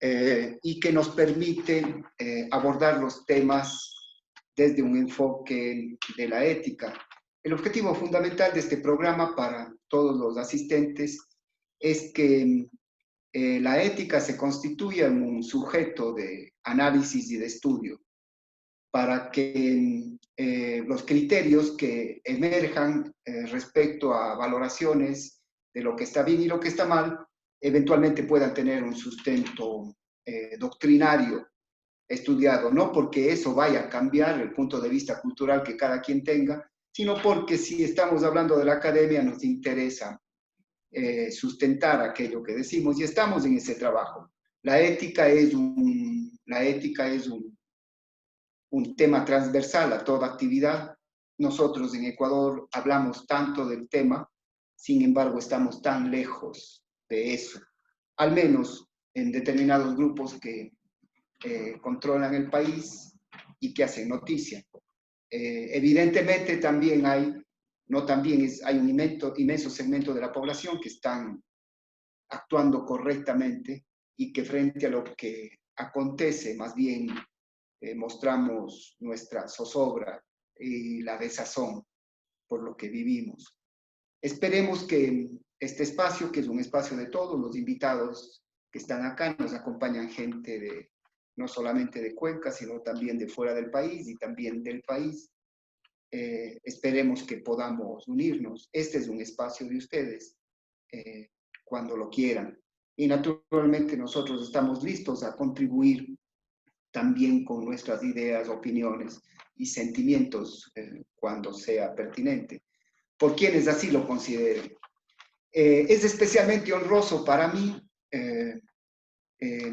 y que nos permite abordar los temas desde un enfoque de la ética. El objetivo fundamental de este programa para todos los asistentes es que la ética se constituya en un sujeto de análisis y de estudio para que los criterios que emerjan respecto a valoraciones de lo que está bien y lo que está mal, eventualmente puedan tener un sustento doctrinario estudiado, no porque eso vaya a cambiar el punto de vista cultural que cada quien tenga, sino porque si estamos hablando de la academia nos interesa sustentar aquello que decimos y estamos en ese trabajo. La ética es un tema transversal a toda actividad. Nosotros en Ecuador hablamos tanto del tema, sin embargo estamos tan lejos de eso, al menos en determinados grupos que controlan el país y que hacen noticia. Evidentemente también hay, no también es, hay un inmenso segmento de la población que están actuando correctamente y que frente a lo que acontece más bien mostramos nuestra zozobra y la desazón por lo que vivimos. Esperemos que este espacio, que es un espacio de todos los invitados que están acá, nos acompañan gente de no solamente de Cuenca, sino también de fuera del país y también del país. Esperemos que podamos unirnos. Este es un espacio de ustedes, cuando lo quieran. Y naturalmente nosotros estamos listos a contribuir también con nuestras ideas, opiniones y sentimientos cuando sea pertinente, por quienes así lo consideren. Es especialmente honroso para mí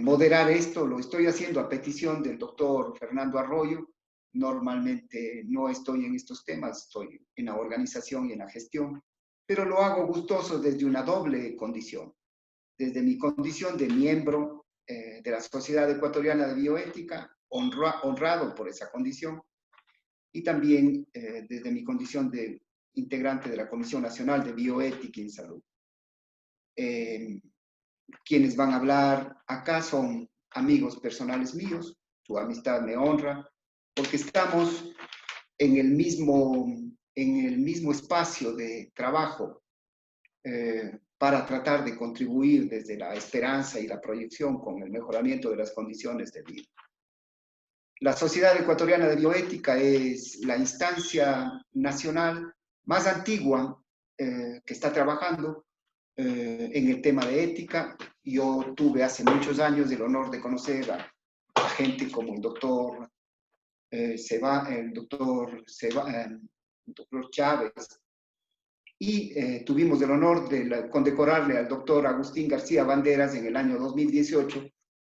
moderar esto, lo estoy haciendo a petición del doctor Fernando Arroyo. Normalmente no estoy en estos temas, estoy en la organización y en la gestión, pero lo hago gustoso desde una doble condición. Desde mi condición de miembro de la Sociedad Ecuatoriana de Bioética, honrado por esa condición, y también desde mi condición de integrante de la Comisión Nacional de Bioética y Salud. Quienes van a hablar acá son amigos personales míos, su amistad me honra, porque estamos en el mismo espacio de trabajo para tratar de contribuir desde la esperanza y la proyección con el mejoramiento de las condiciones de vida. La Sociedad Ecuatoriana de Bioética es la instancia nacional más antigua que está trabajando en el tema de ética. Yo tuve hace muchos años el honor de conocer a gente como el doctor Chávez, y tuvimos el honor de condecorarle al doctor Agustín García Banderas en el año 2018,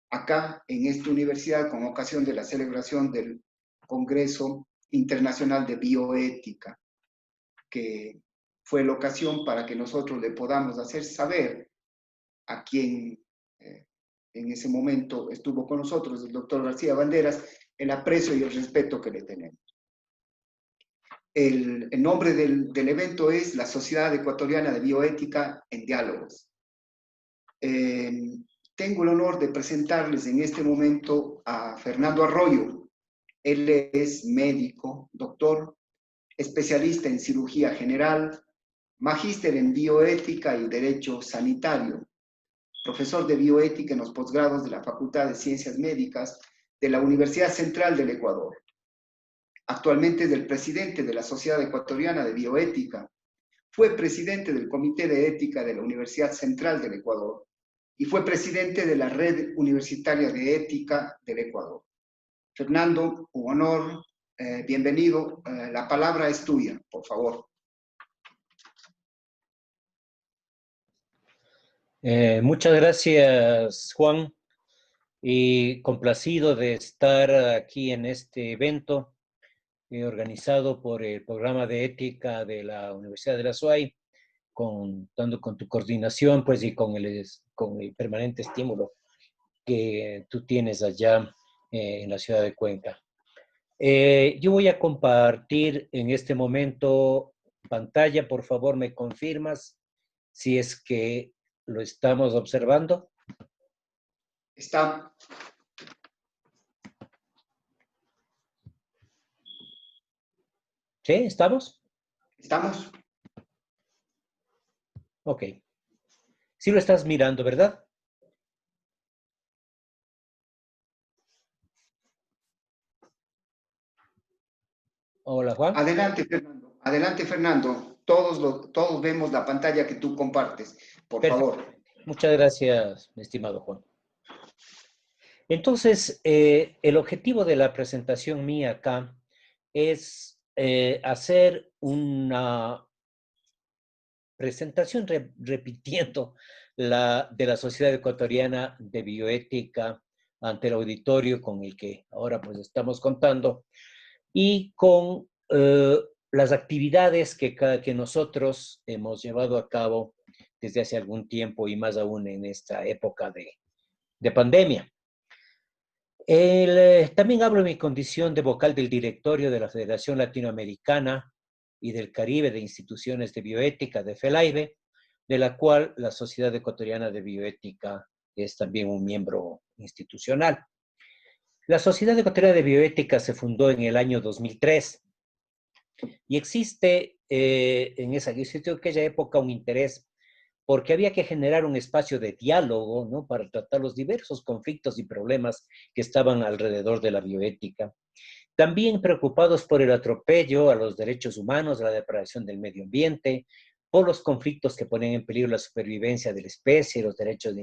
acá en esta universidad, con ocasión de la celebración del Congreso Internacional de Bioética, que fue la ocasión para que nosotros le podamos hacer saber a quien en ese momento estuvo con nosotros, el doctor García Banderas, el aprecio y el respeto que le tenemos. El nombre del evento es la Sociedad Ecuatoriana de Bioética en Diálogos. Tengo el honor de presentarles en este momento a Fernando Arroyo. Él es médico, doctor, especialista en cirugía general, magíster en bioética y derecho sanitario, profesor de bioética en los posgrados de la Facultad de Ciencias Médicas de la Universidad Central del Ecuador. Actualmente es el presidente de la Sociedad Ecuatoriana de Bioética. Fue presidente del Comité de Ética de la Universidad Central del Ecuador y fue presidente de la Red Universitaria de Ética del Ecuador. Fernando, un honor, bienvenido. La palabra es tuya, por favor. Muchas gracias, Juan, y complacido de estar aquí en este evento organizado por el programa de ética de la Universidad de la SUAY, contando con tu coordinación, pues, y con el permanente estímulo que tú tienes allá en la ciudad de Cuenca. Yo voy a compartir en este momento pantalla. Por favor, me confirmas si es que lo estamos observando. Está, ¿Sí? ¿Estamos? ¿estamos? Ok. Sí lo estás mirando, ¿verdad? Hola, Juan. Adelante, Fernando. Adelante, Fernando. Todos vemos la pantalla que tú compartes. Por Perfecto. favor. Muchas gracias, mi estimado Juan. Entonces, el objetivo de la presentación mía acá es hacer una presentación repitiendo de la Sociedad Ecuatoriana de Bioética ante el auditorio con el que ahora pues estamos contando y con las actividades que nosotros hemos llevado a cabo desde hace algún tiempo y más aún en esta época de pandemia. También hablo en mi condición de vocal del directorio de la Federación Latinoamericana y del Caribe de Instituciones de Bioética de FELAIBE, de la cual la Sociedad Ecuatoriana de Bioética es también un miembro institucional. La Sociedad Ecuatoriana de Bioética se fundó en el año 2003 y existió en aquella época un interés porque había que generar un espacio de diálogo, ¿no? Para tratar los diversos conflictos y problemas que estaban alrededor de la bioética. También preocupados por el atropello a los derechos humanos, la depredación del medio ambiente, por los conflictos que ponen en peligro la supervivencia de la especie, los derechos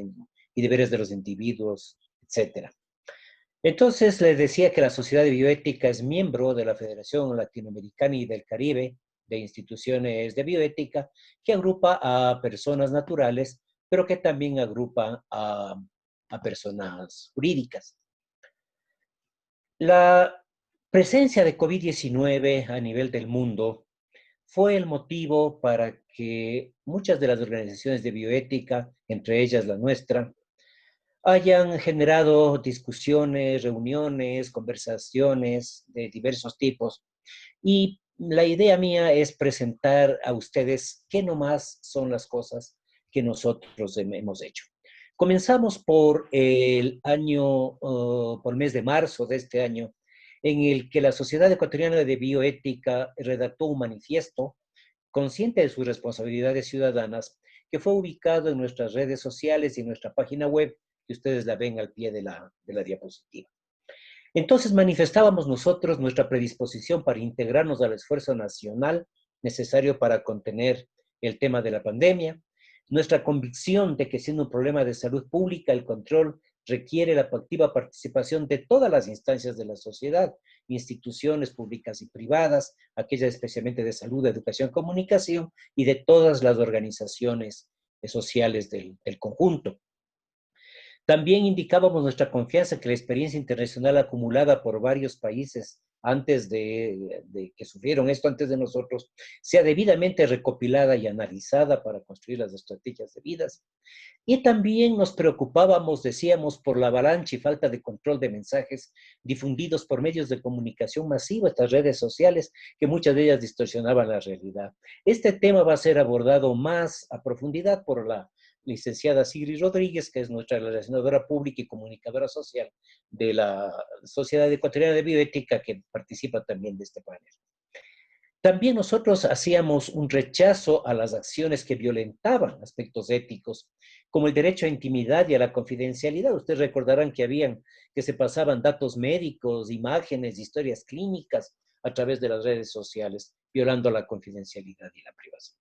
y deberes de los individuos, etcétera. Entonces les decía que la Sociedad de Bioética es miembro de la Federación Latinoamericana y del Caribe de Instituciones de Bioética, que agrupa a personas naturales, pero que también agrupa a personas jurídicas. La presencia de COVID-19 a nivel del mundo fue el motivo para que muchas de las organizaciones de bioética, entre ellas la nuestra, hayan generado discusiones, reuniones, conversaciones de diversos tipos. Y la idea mía es presentar a ustedes qué nomás son las cosas que nosotros hemos hecho. Comenzamos por por el mes de marzo de este año, en el que la Sociedad Ecuatoriana de Bioética redactó un manifiesto consciente de sus responsabilidades ciudadanas, que fue ubicado en nuestras redes sociales y en nuestra página web, que ustedes la ven al pie de la diapositiva. Entonces manifestábamos nosotros nuestra predisposición para integrarnos al esfuerzo nacional necesario para contener el tema de la pandemia, nuestra convicción de que siendo un problema de salud pública, el control requiere la activa participación de todas las instancias de la sociedad, instituciones públicas y privadas, aquellas especialmente de salud, educación, comunicación y de todas las organizaciones sociales del conjunto. También indicábamos nuestra confianza que la experiencia internacional acumulada por varios países antes de que sufrieron esto antes de nosotros, sea debidamente recopilada y analizada para construir las estrategias debidas. Y también nos preocupábamos, decíamos, por la avalancha y falta de control de mensajes difundidos por medios de comunicación masiva, estas redes sociales, que muchas de ellas distorsionaban la realidad. Este tema va a ser abordado más a profundidad por la licenciada Sigrid Rodríguez, que es nuestra relacionadora pública y comunicadora social de la Sociedad Ecuatoriana de Bioética, que participa también de este panel. También nosotros hacíamos un rechazo a las acciones que violentaban aspectos éticos, como el derecho a intimidad y a la confidencialidad. Ustedes recordarán que se pasaban datos médicos, imágenes, historias clínicas a través de las redes sociales, violando la confidencialidad y la privacidad.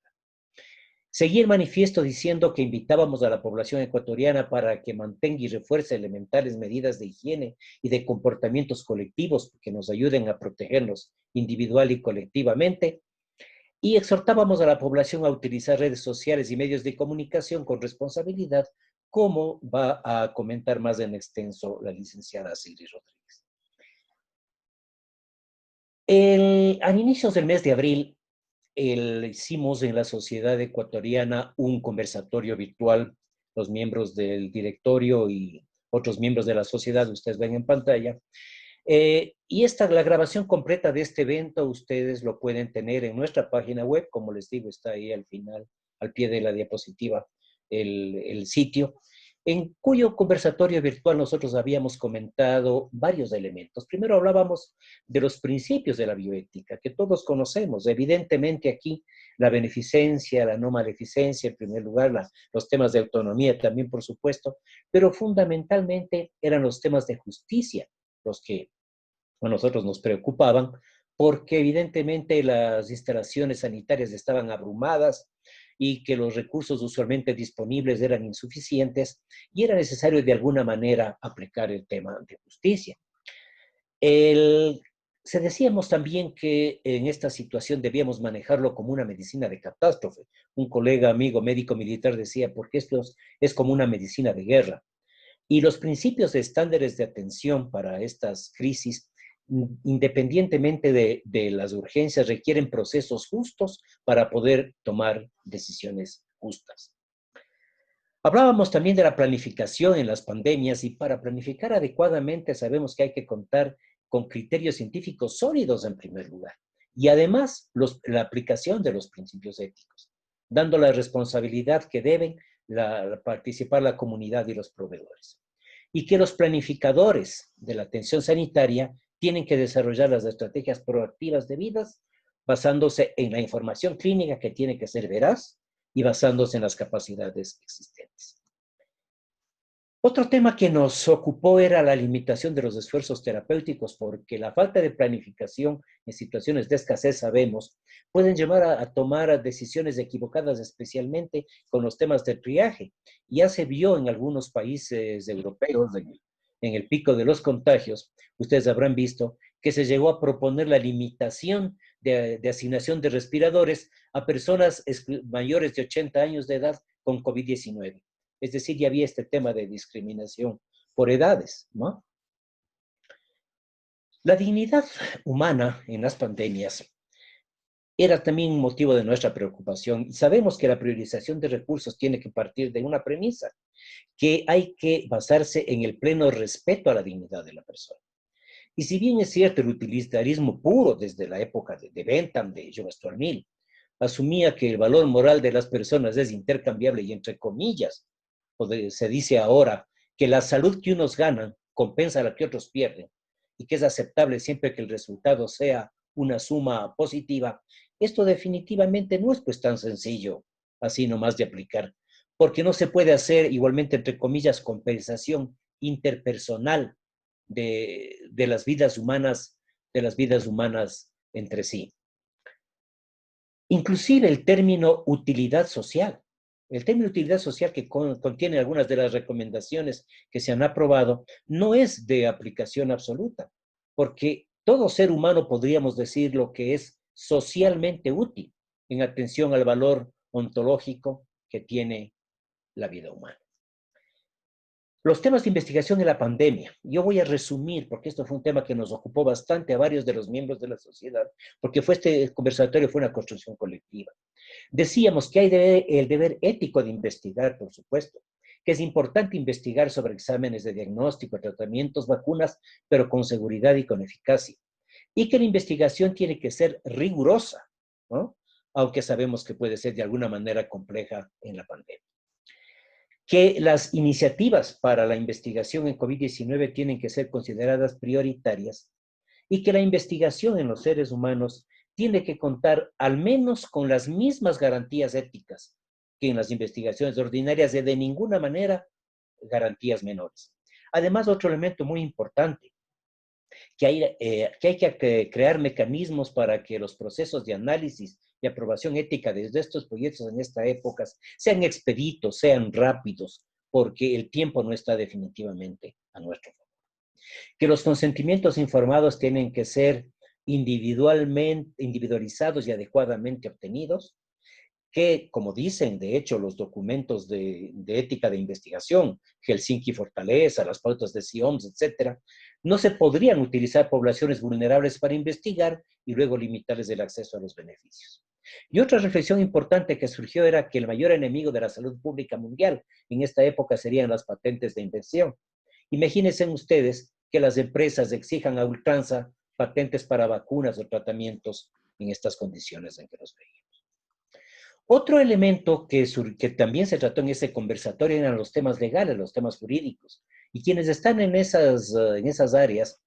Seguí el manifiesto diciendo que invitábamos a la población ecuatoriana para que mantenga y refuerce elementales medidas de higiene y de comportamientos colectivos que nos ayuden a protegernos individual y colectivamente. Y exhortábamos a la población a utilizar redes sociales y medios de comunicación con responsabilidad, como va a comentar más en extenso la licenciada Silvia Rodríguez. A inicios del mes de abril, hicimos en la Sociedad Ecuatoriana un conversatorio virtual, los miembros del directorio y otros miembros de la sociedad, ustedes ven en pantalla. Y la grabación completa de este evento, ustedes lo pueden tener en nuestra página web, como les digo, está ahí al final, al pie de la diapositiva, el sitio. en cuyo conversatorio virtual nosotros habíamos comentado varios elementos. Primero hablábamos de los principios de la bioética, que todos conocemos. Evidentemente aquí la beneficencia, la no maleficencia, en primer lugar, los temas de autonomía también, por supuesto, pero fundamentalmente eran los temas de justicia los que a nosotros nos preocupaban, porque evidentemente las instalaciones sanitarias estaban abrumadas y que los recursos usualmente disponibles eran insuficientes y era necesario de alguna manera aplicar el tema de justicia. Se decíamos también que en esta situación debíamos manejarlo como una medicina de catástrofe. Un colega, amigo, médico militar decía, porque esto es como una medicina de guerra. Y los principios de estándares de atención para estas crisis, independientemente de las urgencias, requieren procesos justos para poder tomar decisiones justas. Hablábamos también de la planificación en las pandemias y para planificar adecuadamente sabemos que hay que contar con criterios científicos sólidos en primer lugar y además la aplicación de los principios éticos, dando la responsabilidad que deben participar la comunidad y los proveedores. Y que los planificadores de la atención sanitaria tienen que desarrollar las estrategias proactivas debidas basándose en la información clínica que tiene que ser veraz y basándose en las capacidades existentes. Otro tema que nos ocupó era la limitación de los esfuerzos terapéuticos, porque la falta de planificación en situaciones de escasez, sabemos, pueden llevar a tomar decisiones equivocadas, especialmente con los temas de triaje. Ya se vio en algunos países europeos, en el pico de los contagios, ustedes habrán visto que se llegó a proponer la limitación de asignación de respiradores a personas mayores de 80 años de edad con COVID-19. Es decir, ya había este tema de discriminación por edades, ¿no? La dignidad humana en las pandemias era también un motivo de nuestra preocupación y sabemos que la priorización de recursos tiene que partir de una premisa, que hay que basarse en el pleno respeto a la dignidad de la persona. Y si bien es cierto, el utilitarismo puro desde la época de Bentham, de John Stuart Mill, asumía que el valor moral de las personas es intercambiable y entre comillas, se dice ahora que la salud que unos ganan compensa la que otros pierden y que es aceptable siempre que el resultado sea una suma positiva, esto definitivamente no es pues tan sencillo así nomás de aplicar, porque no se puede hacer igualmente entre comillas compensación interpersonal de las vidas humanas, entre sí. Inclusive el término utilidad social. El término utilidad social que contiene algunas de las recomendaciones que se han aprobado no es de aplicación absoluta, porque todo ser humano podríamos decir lo que es socialmente útil en atención al valor ontológico que tiene la vida humana. Los temas de investigación en la pandemia. Yo voy a resumir, porque esto fue un tema que nos ocupó bastante a varios de los miembros de la sociedad, porque este conversatorio fue una construcción colectiva. Decíamos que hay el deber ético de investigar, por supuesto, que es importante investigar sobre exámenes de diagnóstico, tratamientos, vacunas, pero con seguridad y con eficacia. Y que la investigación tiene que ser rigurosa, ¿no? Aunque sabemos que puede ser de alguna manera compleja en la pandemia. Que las iniciativas para la investigación en COVID-19 tienen que ser consideradas prioritarias y que la investigación en los seres humanos tiene que contar al menos con las mismas garantías éticas que en las investigaciones ordinarias y de ninguna manera garantías menores. Además, otro elemento muy importante, que hay que crear mecanismos para que los procesos de análisis y aprobación ética de estos proyectos en esta época sean expeditos, sean rápidos, porque el tiempo no está definitivamente a nuestro favor. Que los consentimientos informados tienen que ser individualizados y adecuadamente obtenidos, que, como dicen, de hecho, los documentos de ética de investigación, Helsinki Fortaleza, las pautas de CIOMS, etcétera, no se podrían utilizar poblaciones vulnerables para investigar y luego limitarles el acceso a los beneficios. Y otra reflexión importante que surgió era que el mayor enemigo de la salud pública mundial en esta época serían las patentes de invención. Imagínense ustedes que las empresas exijan a ultranza patentes para vacunas o tratamientos en estas condiciones en que nos veíamos. Otro elemento que también se trató en ese conversatorio eran los temas legales, los temas jurídicos. Y quienes están en esas áreas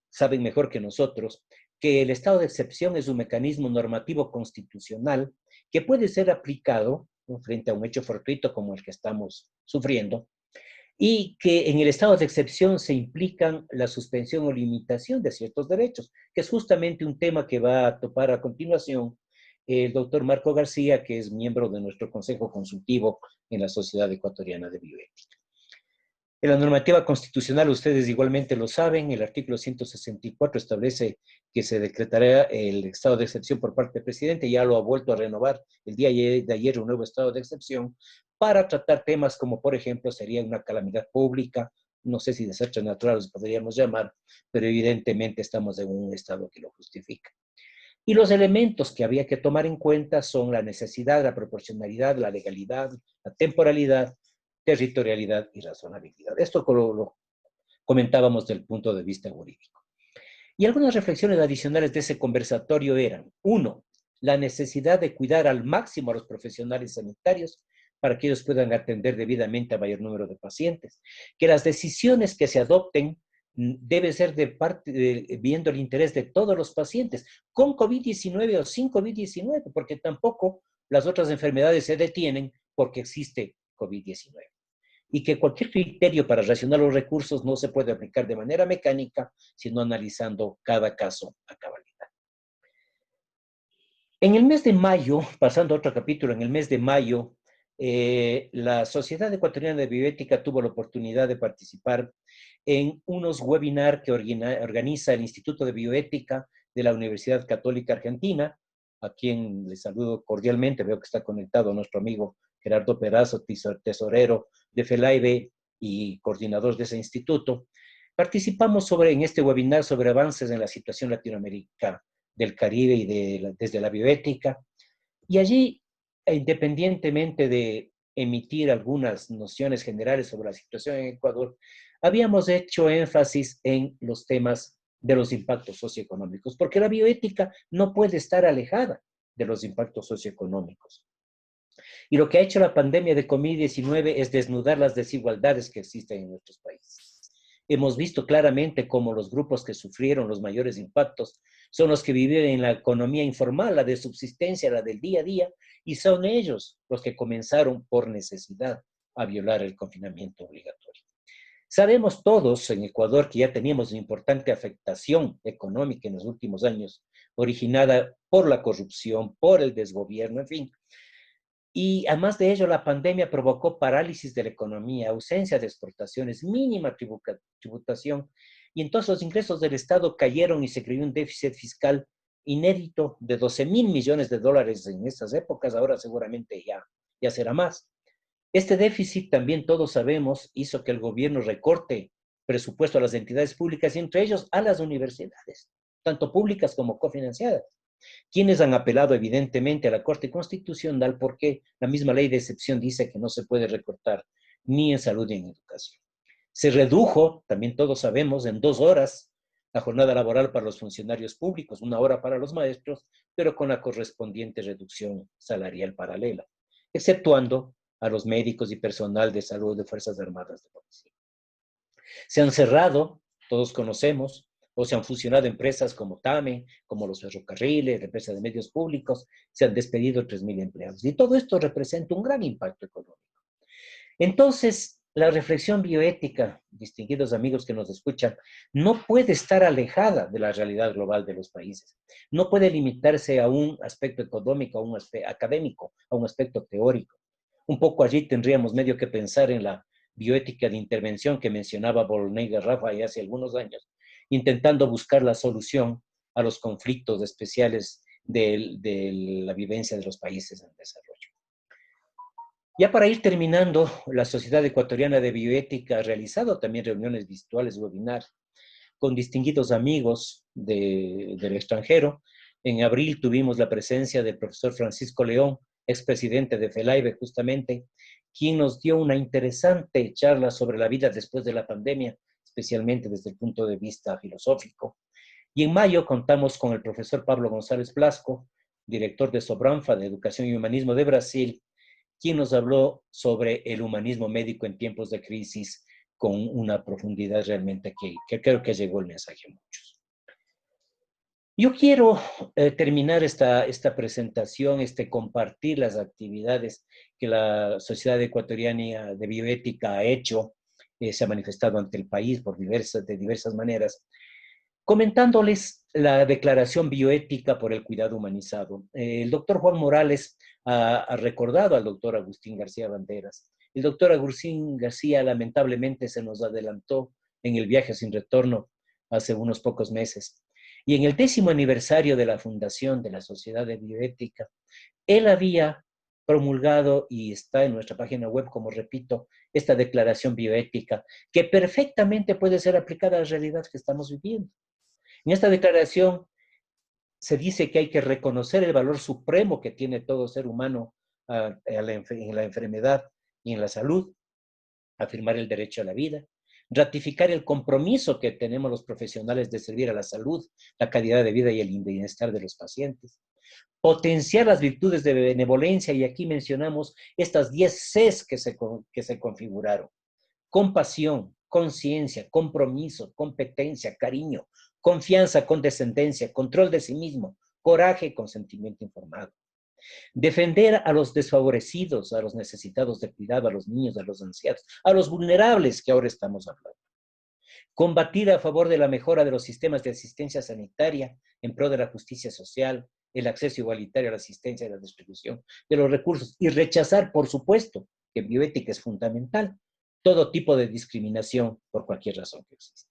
saben mejor que nosotros que el estado de excepción es un mecanismo normativo constitucional que puede ser aplicado, ¿no?, frente a un hecho fortuito como el que estamos sufriendo, y que en el estado de excepción se implican la suspensión o limitación de ciertos derechos, que es justamente un tema que va a topar a continuación el doctor Marco García, que es miembro de nuestro Consejo Consultivo en la Sociedad Ecuatoriana de Bioética. En la normativa constitucional, ustedes igualmente lo saben, el artículo 164 establece que se decretará el estado de excepción por parte del presidente, ya lo ha vuelto a renovar el día de ayer un nuevo estado de excepción para tratar temas como, por ejemplo, sería una calamidad pública, no sé si desastres naturales podríamos llamar, pero evidentemente estamos en un estado que lo justifica. Y los elementos que había que tomar en cuenta son la necesidad, la proporcionalidad, la legalidad, la temporalidad, territorialidad y razonabilidad. Esto lo comentábamos desde el punto de vista jurídico. Y algunas reflexiones adicionales de ese conversatorio eran: uno, la necesidad de cuidar al máximo a los profesionales sanitarios para que ellos puedan atender debidamente a mayor número de pacientes, que las decisiones que se adopten debe ser viendo el interés de todos los pacientes, con COVID-19 o sin COVID-19, porque tampoco las otras enfermedades se detienen porque existe COVID-19. Y que cualquier criterio para racionar los recursos no se puede aplicar de manera mecánica, sino analizando cada caso a cabalidad. En el mes de mayo, pasando a otro capítulo, en el mes de mayo, la Sociedad Ecuatoriana de Bioética tuvo la oportunidad de participar en unos webinars que organiza el Instituto de Bioética de la Universidad Católica Argentina, a quien le saludo cordialmente. Veo que está conectado nuestro amigo Gerardo Perazo, tesorero de FELAIBE y coordinador de ese instituto. Participamos en este webinar sobre avances en la situación latinoamericana del Caribe y desde la bioética. Y allí, independientemente de emitir algunas nociones generales sobre la situación en Ecuador, habíamos hecho énfasis en los temas de los impactos socioeconómicos, porque la bioética no puede estar alejada de los impactos socioeconómicos. Y lo que ha hecho la pandemia de COVID-19 es desnudar las desigualdades que existen en nuestros países. Hemos visto claramente cómo los grupos que sufrieron los mayores impactos son los que viven en la economía informal, la de subsistencia, la del día a día, y son ellos los que comenzaron por necesidad a violar el confinamiento obligatorio. Sabemos todos en Ecuador que ya teníamos una importante afectación económica en los últimos años, originada por la corrupción, por el desgobierno, en fin. Y además de ello, la pandemia provocó parálisis de la economía, ausencia de exportaciones, mínima tributación, y entonces los ingresos del Estado cayeron y se creó un déficit fiscal inédito de 12.000 millones de dólares en esas épocas. Ahora seguramente ya será más. Este déficit, también todos sabemos, hizo que el gobierno recorte presupuesto a las entidades públicas y entre ellos a las universidades, tanto públicas como cofinanciadas, quienes han apelado evidentemente a la Corte Constitucional porque la misma ley de excepción dice que no se puede recortar ni en salud ni en educación. Se redujo, también todos sabemos, en 2 horas la jornada laboral para los funcionarios públicos, 1 hora para los maestros, pero con la correspondiente reducción salarial paralela, exceptuando a los médicos y personal de salud de Fuerzas Armadas de Policía. Se han cerrado, todos conocemos, o se han fusionado empresas como TAME, como los ferrocarriles, empresas de medios públicos, se han despedido 3.000 empleados. Y todo esto representa un gran impacto económico. Entonces, la reflexión bioética, distinguidos amigos que nos escuchan, no puede estar alejada de la realidad global de los países. No puede limitarse a un aspecto económico, a un aspecto académico, a un aspecto teórico. Un poco allí tendríamos medio que pensar en la bioética de intervención que mencionaba Volney Garrafa ya hace algunos años, intentando buscar la solución a los conflictos especiales de la vivencia de los países en desarrollo. Ya para ir terminando, la Sociedad Ecuatoriana de Bioética ha realizado también reuniones virtuales, webinars, con distinguidos amigos del extranjero. En abril tuvimos la presencia del profesor Francisco León, expresidente de FELAIBE justamente, quien nos dio una interesante charla sobre la vida después de la pandemia, especialmente desde el punto de vista filosófico. Y en mayo contamos con el profesor Pablo González Blasco, director de Sobranfa, de Educación y Humanismo de Brasil, quien nos habló sobre el humanismo médico en tiempos de crisis con una profundidad realmente que creo que llegó el mensaje a muchos. Yo quiero terminar esta presentación, compartir las actividades que la Sociedad Ecuatoriana de Bioética ha hecho, se ha manifestado ante el país de diversas maneras, comentándoles la declaración bioética por el cuidado humanizado. El doctor Juan Morales ha recordado al doctor Agustín García Banderas. El doctor Agustín García lamentablemente se nos adelantó en el viaje sin retorno hace unos pocos meses. Y en el 10º aniversario de la fundación de la Sociedad de Bioética, él había promulgado, y está en nuestra página web, como repito, esta declaración bioética, que perfectamente puede ser aplicada a la realidad que estamos viviendo. En esta declaración se dice que hay que reconocer el valor supremo que tiene todo ser humano en la enfermedad y en la salud, afirmar el derecho a la vida, ratificar el compromiso que tenemos los profesionales de servir a la salud, la calidad de vida y el bienestar de los pacientes, potenciar las virtudes de benevolencia, y aquí mencionamos estas 10 Cs que se configuraron: compasión, conciencia, compromiso, competencia, cariño, confianza, condescendencia, control de sí mismo, coraje, consentimiento informado. Defender a los desfavorecidos, a los necesitados de cuidado, a los niños, a los ancianos, a los vulnerables que ahora estamos hablando. Combatir a favor de la mejora de los sistemas de asistencia sanitaria en pro de la justicia social, el acceso igualitario a la asistencia y la distribución de los recursos, y rechazar, por supuesto, que bioética es fundamental, todo tipo de discriminación por cualquier razón que exista.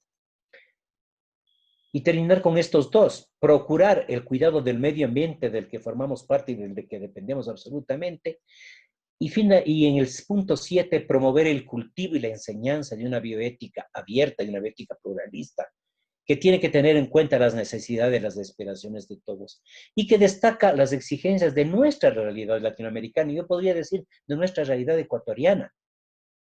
Y terminar con estos dos: procurar el cuidado del medio ambiente del que formamos parte y del que dependemos absolutamente. Y en el punto 7, promover el cultivo y la enseñanza de una bioética abierta y una bioética pluralista, que tiene que tener en cuenta las necesidades, las aspiraciones de todos, y que destaca las exigencias de nuestra realidad latinoamericana, y yo podría decir de nuestra realidad ecuatoriana,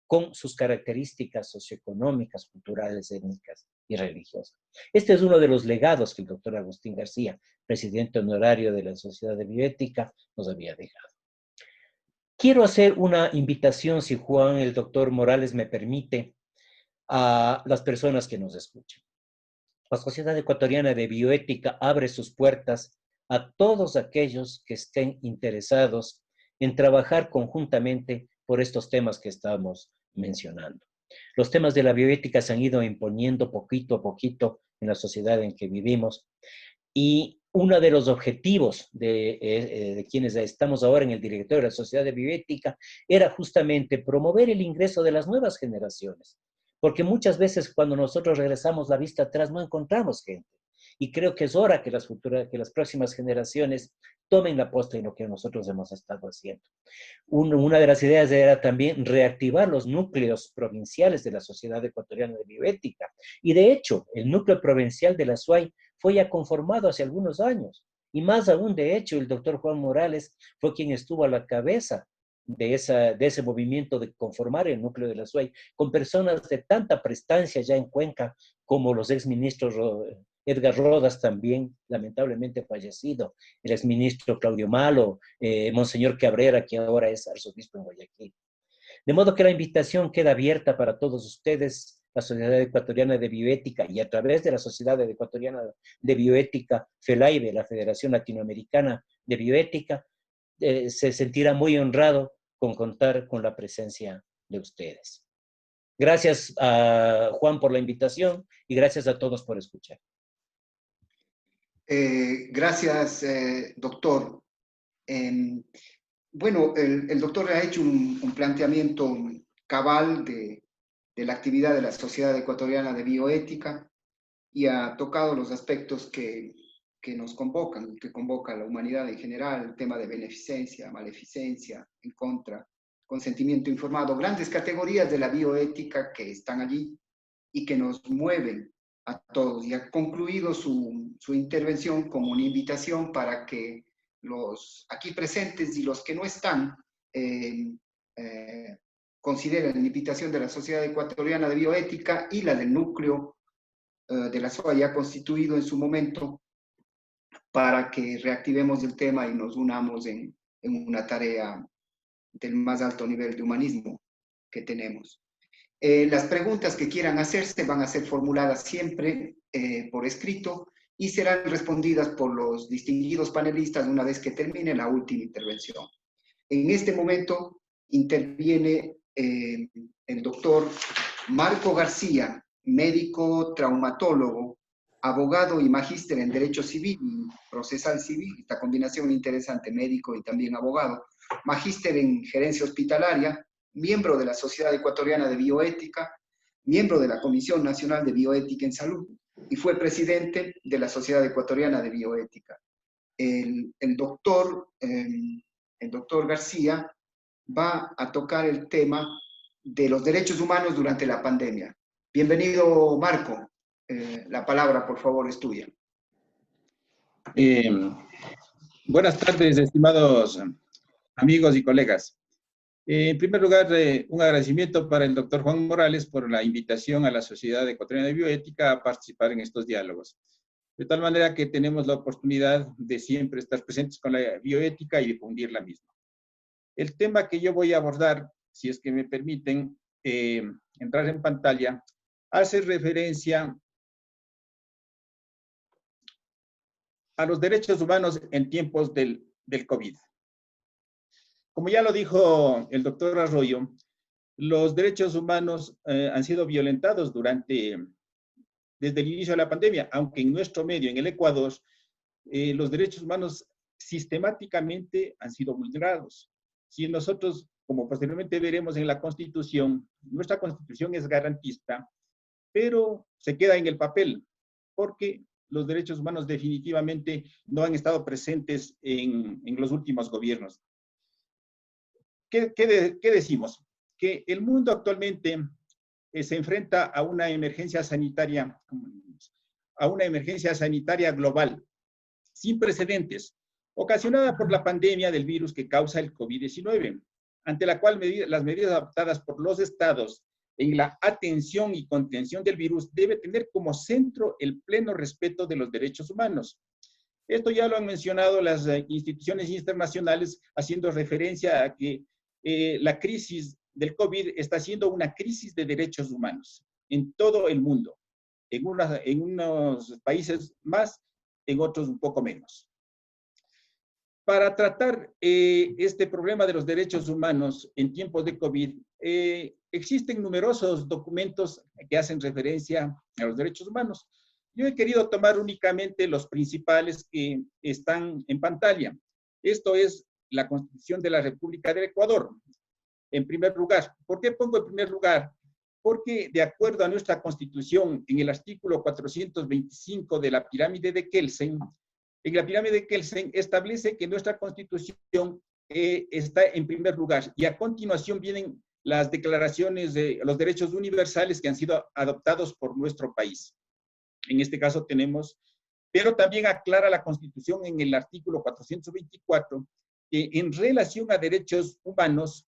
con sus características socioeconómicas, culturales, étnicas y religiosas. Este es uno de los legados que el doctor Agustín García, presidente honorario de la Sociedad de Bioética, nos había dejado. Quiero hacer una invitación, si Juan, el doctor Morales, me permite, a las personas que nos escuchan. La Sociedad Ecuatoriana de Bioética abre sus puertas a todos aquellos que estén interesados en trabajar conjuntamente por estos temas que estamos mencionando. Los temas de la bioética se han ido imponiendo poquito a poquito en la sociedad en que vivimos, y uno de los objetivos de quienes estamos ahora en el directorio de la Sociedad de Bioética era justamente promover el ingreso de las nuevas generaciones, porque muchas veces cuando nosotros regresamos la vista atrás no encontramos gente, y creo que es hora que las próximas generaciones tomen la posta en lo que nosotros hemos estado haciendo. Una de las ideas era también reactivar los núcleos provinciales de la Sociedad Ecuatoriana de Bioética, y de hecho el núcleo provincial de la SUAY fue ya conformado hace algunos años, y más aún, de hecho, el doctor Juan Morales fue quien estuvo a la cabeza de ese movimiento de conformar el núcleo de la SUAY, con personas de tanta prestancia ya en Cuenca, como los exministros Edgar Rodas, también lamentablemente fallecido, el exministro Claudio Malo, Monseñor Cabrera, que ahora es arzobispo en Guayaquil. De modo que la invitación queda abierta para todos ustedes, la Sociedad Ecuatoriana de Bioética, y a través de la Sociedad Ecuatoriana de Bioética, FELAIBE, la Federación Latinoamericana de Bioética, se sentirá muy honrado con contar con la presencia de ustedes. Gracias a Juan por la invitación y gracias a todos por escuchar. Gracias, doctor. Bueno, el doctor ha hecho un planteamiento cabal de la actividad de la Sociedad Ecuatoriana de Bioética, y ha tocado los aspectos que nos convocan, que convoca a la humanidad en general: el tema de beneficencia, maleficencia, en contra, consentimiento informado, grandes categorías de la bioética que están allí y que nos mueven a todos. Y ha concluido su intervención como una invitación para que los aquí presentes y los que no están consideren la invitación de la Sociedad Ecuatoriana de Bioética y la del núcleo de la SOA, ya constituido en su momento, para que reactivemos el tema y nos unamos en una tarea del más alto nivel de humanismo que tenemos. Las preguntas que quieran hacerse van a ser formuladas siempre por escrito y serán respondidas por los distinguidos panelistas una vez que termine la última intervención. En este momento interviene el doctor Marco García, médico traumatólogo, abogado y magíster en Derecho Civil y Procesal Civil, esta combinación interesante, médico y también abogado, magíster en Gerencia Hospitalaria, miembro de la Sociedad Ecuatoriana de Bioética, miembro de la Comisión Nacional de Bioética en Salud y fue presidente de la Sociedad Ecuatoriana de Bioética. El doctor García va a tocar el tema de los derechos humanos durante la pandemia. Bienvenido, Marco. La palabra, por favor, es tuya. Buenas tardes, estimados amigos y colegas. En primer lugar, un agradecimiento para el doctor Juan Morales por la invitación a la Sociedad Ecuatoriana de Bioética a participar en estos diálogos. De tal manera que tenemos la oportunidad de siempre estar presentes con la bioética y difundir la misma. El tema que yo voy a abordar, si es que me permiten entrar en pantalla, hace referencia a los derechos humanos en tiempos del COVID. Como ya lo dijo el doctor Arroyo, los derechos humanos han sido violentados desde el inicio de la pandemia, aunque en nuestro medio, en el Ecuador, los derechos humanos sistemáticamente han sido vulnerados. Si nosotros, como posteriormente veremos en la Constitución, nuestra Constitución es garantista, pero se queda en el papel, porque los derechos humanos definitivamente no han estado presentes en los últimos gobiernos. ¿Qué decimos? Que el mundo actualmente se enfrenta a una emergencia sanitaria global, sin precedentes, ocasionada por la pandemia del virus que causa el COVID-19, ante la cual las medidas adoptadas por los estados en la atención y contención del virus debe tener como centro el pleno respeto de los derechos humanos. Esto ya lo han mencionado las instituciones internacionales, haciendo referencia a que la crisis del COVID está siendo una crisis de derechos humanos en todo el mundo, en unos países más, en otros un poco menos. Para tratar este problema de los derechos humanos en tiempos de COVID, existen numerosos documentos que hacen referencia a los derechos humanos. Yo he querido tomar únicamente los principales que están en pantalla. Esto es la Constitución de la República del Ecuador. En primer lugar, ¿por qué pongo en primer lugar? Porque de acuerdo a nuestra Constitución, en el artículo 425 de la pirámide de Kelsen, establece que nuestra Constitución está en primer lugar y a continuación vienen las declaraciones de los derechos universales que han sido adoptados por nuestro país. En este caso tenemos, pero también aclara la Constitución en el artículo 424 que en relación a derechos humanos,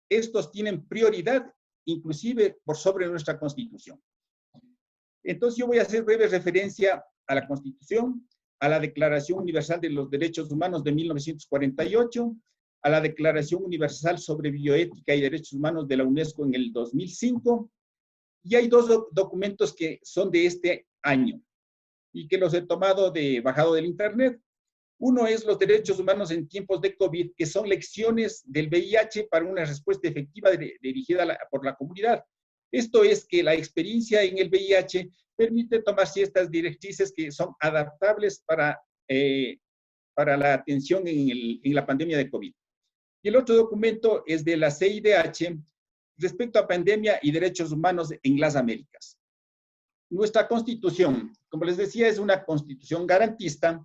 estos tienen prioridad inclusive por sobre nuestra Constitución. Entonces yo voy a hacer breve referencia a la Constitución, a la Declaración Universal de los Derechos Humanos de 1948, a la Declaración Universal sobre Bioética y Derechos Humanos de la UNESCO en el 2005, y hay dos documentos que son de este año y que los he bajado del internet. Uno es los derechos humanos en tiempos de COVID, que son lecciones del VIH para una respuesta efectiva dirigida por la comunidad. Esto es que la experiencia en el VIH permite tomar ciertas directrices que son adaptables para la atención en la pandemia de COVID. Y el otro documento es de la CIDH respecto a pandemia y derechos humanos en las Américas. Nuestra Constitución, como les decía, es una Constitución garantista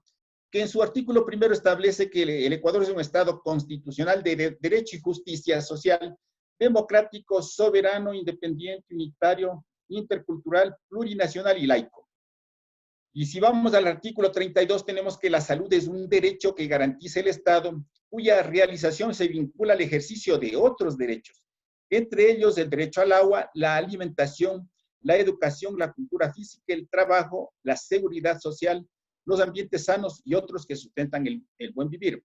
que en su artículo primero establece que el Ecuador es un Estado constitucional de derecho y justicia social, democrático, soberano, independiente, unitario, intercultural, plurinacional y laico. Y si vamos al artículo 32, tenemos que la salud es un derecho que garantiza el Estado, cuya realización se vincula al ejercicio de otros derechos, entre ellos el derecho al agua, la alimentación, la educación, la cultura física, el trabajo, la seguridad social, los ambientes sanos y otros que sustentan el buen vivir.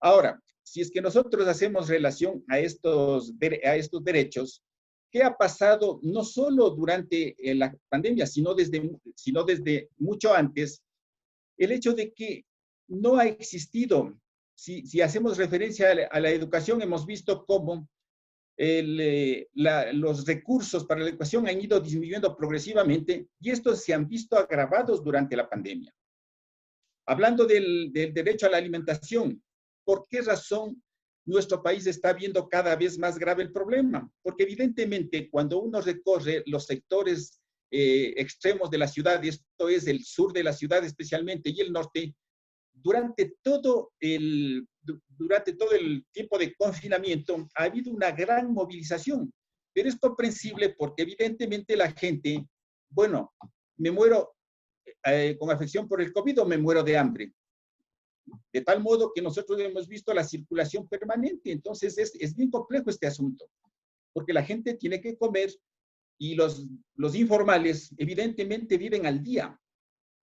Ahora, si es que nosotros hacemos relación a estos derechos, ¿qué ha pasado no solo durante la pandemia, sino desde mucho antes? El hecho de que no ha existido, si hacemos referencia a la educación, hemos visto cómo los recursos para la educación han ido disminuyendo progresivamente y estos se han visto agravados durante la pandemia. Hablando del derecho a la alimentación, ¿por qué razón nuestro país está viendo cada vez más grave el problema? Porque evidentemente cuando uno recorre los sectores extremos de la ciudad, esto es el sur de la ciudad especialmente y el norte, durante todo el tiempo de confinamiento ha habido una gran movilización, pero es comprensible porque evidentemente la gente, bueno, me muero con afección por el COVID o me muero de hambre. De tal modo que nosotros hemos visto la circulación permanente. Entonces es bien complejo este asunto, porque la gente tiene que comer y los informales evidentemente viven al día,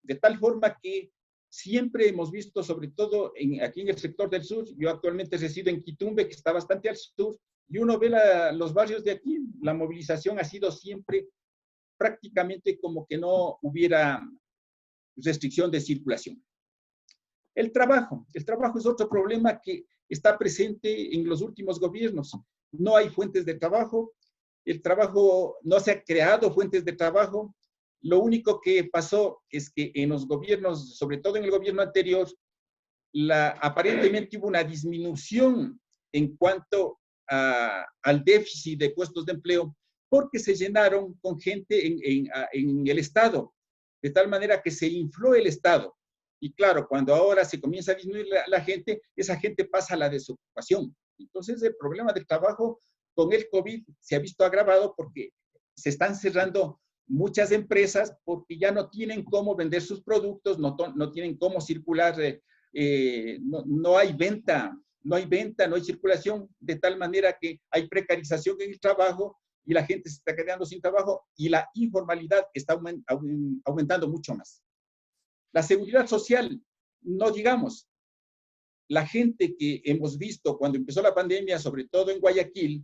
de tal forma que siempre hemos visto, sobre todo aquí en el sector del sur, yo actualmente resido en Quitumbe, que está bastante al sur, y uno ve los barrios de aquí, la movilización ha sido siempre prácticamente como que no hubiera restricción de circulación. El trabajo es otro problema que está presente en los últimos gobiernos. No hay fuentes de trabajo, el trabajo, no se ha creado fuentes de trabajo. Lo único que pasó es que en los gobiernos, sobre todo en el gobierno anterior, aparentemente hubo una disminución en cuanto al déficit de puestos de empleo, porque se llenaron con gente en el Estado, de tal manera que se infló el Estado. Y claro, cuando ahora se comienza a disminuir la gente, esa gente pasa a la desocupación. Entonces, el problema del trabajo con el COVID se ha visto agravado porque se están cerrando muchas empresas porque ya no tienen cómo vender sus productos, no tienen cómo circular, no hay venta, no hay circulación, de tal manera que hay precarización en el trabajo y la gente se está quedando sin trabajo y la informalidad está aumentando mucho más. La seguridad social, no digamos, la gente que hemos visto cuando empezó la pandemia, sobre todo en Guayaquil,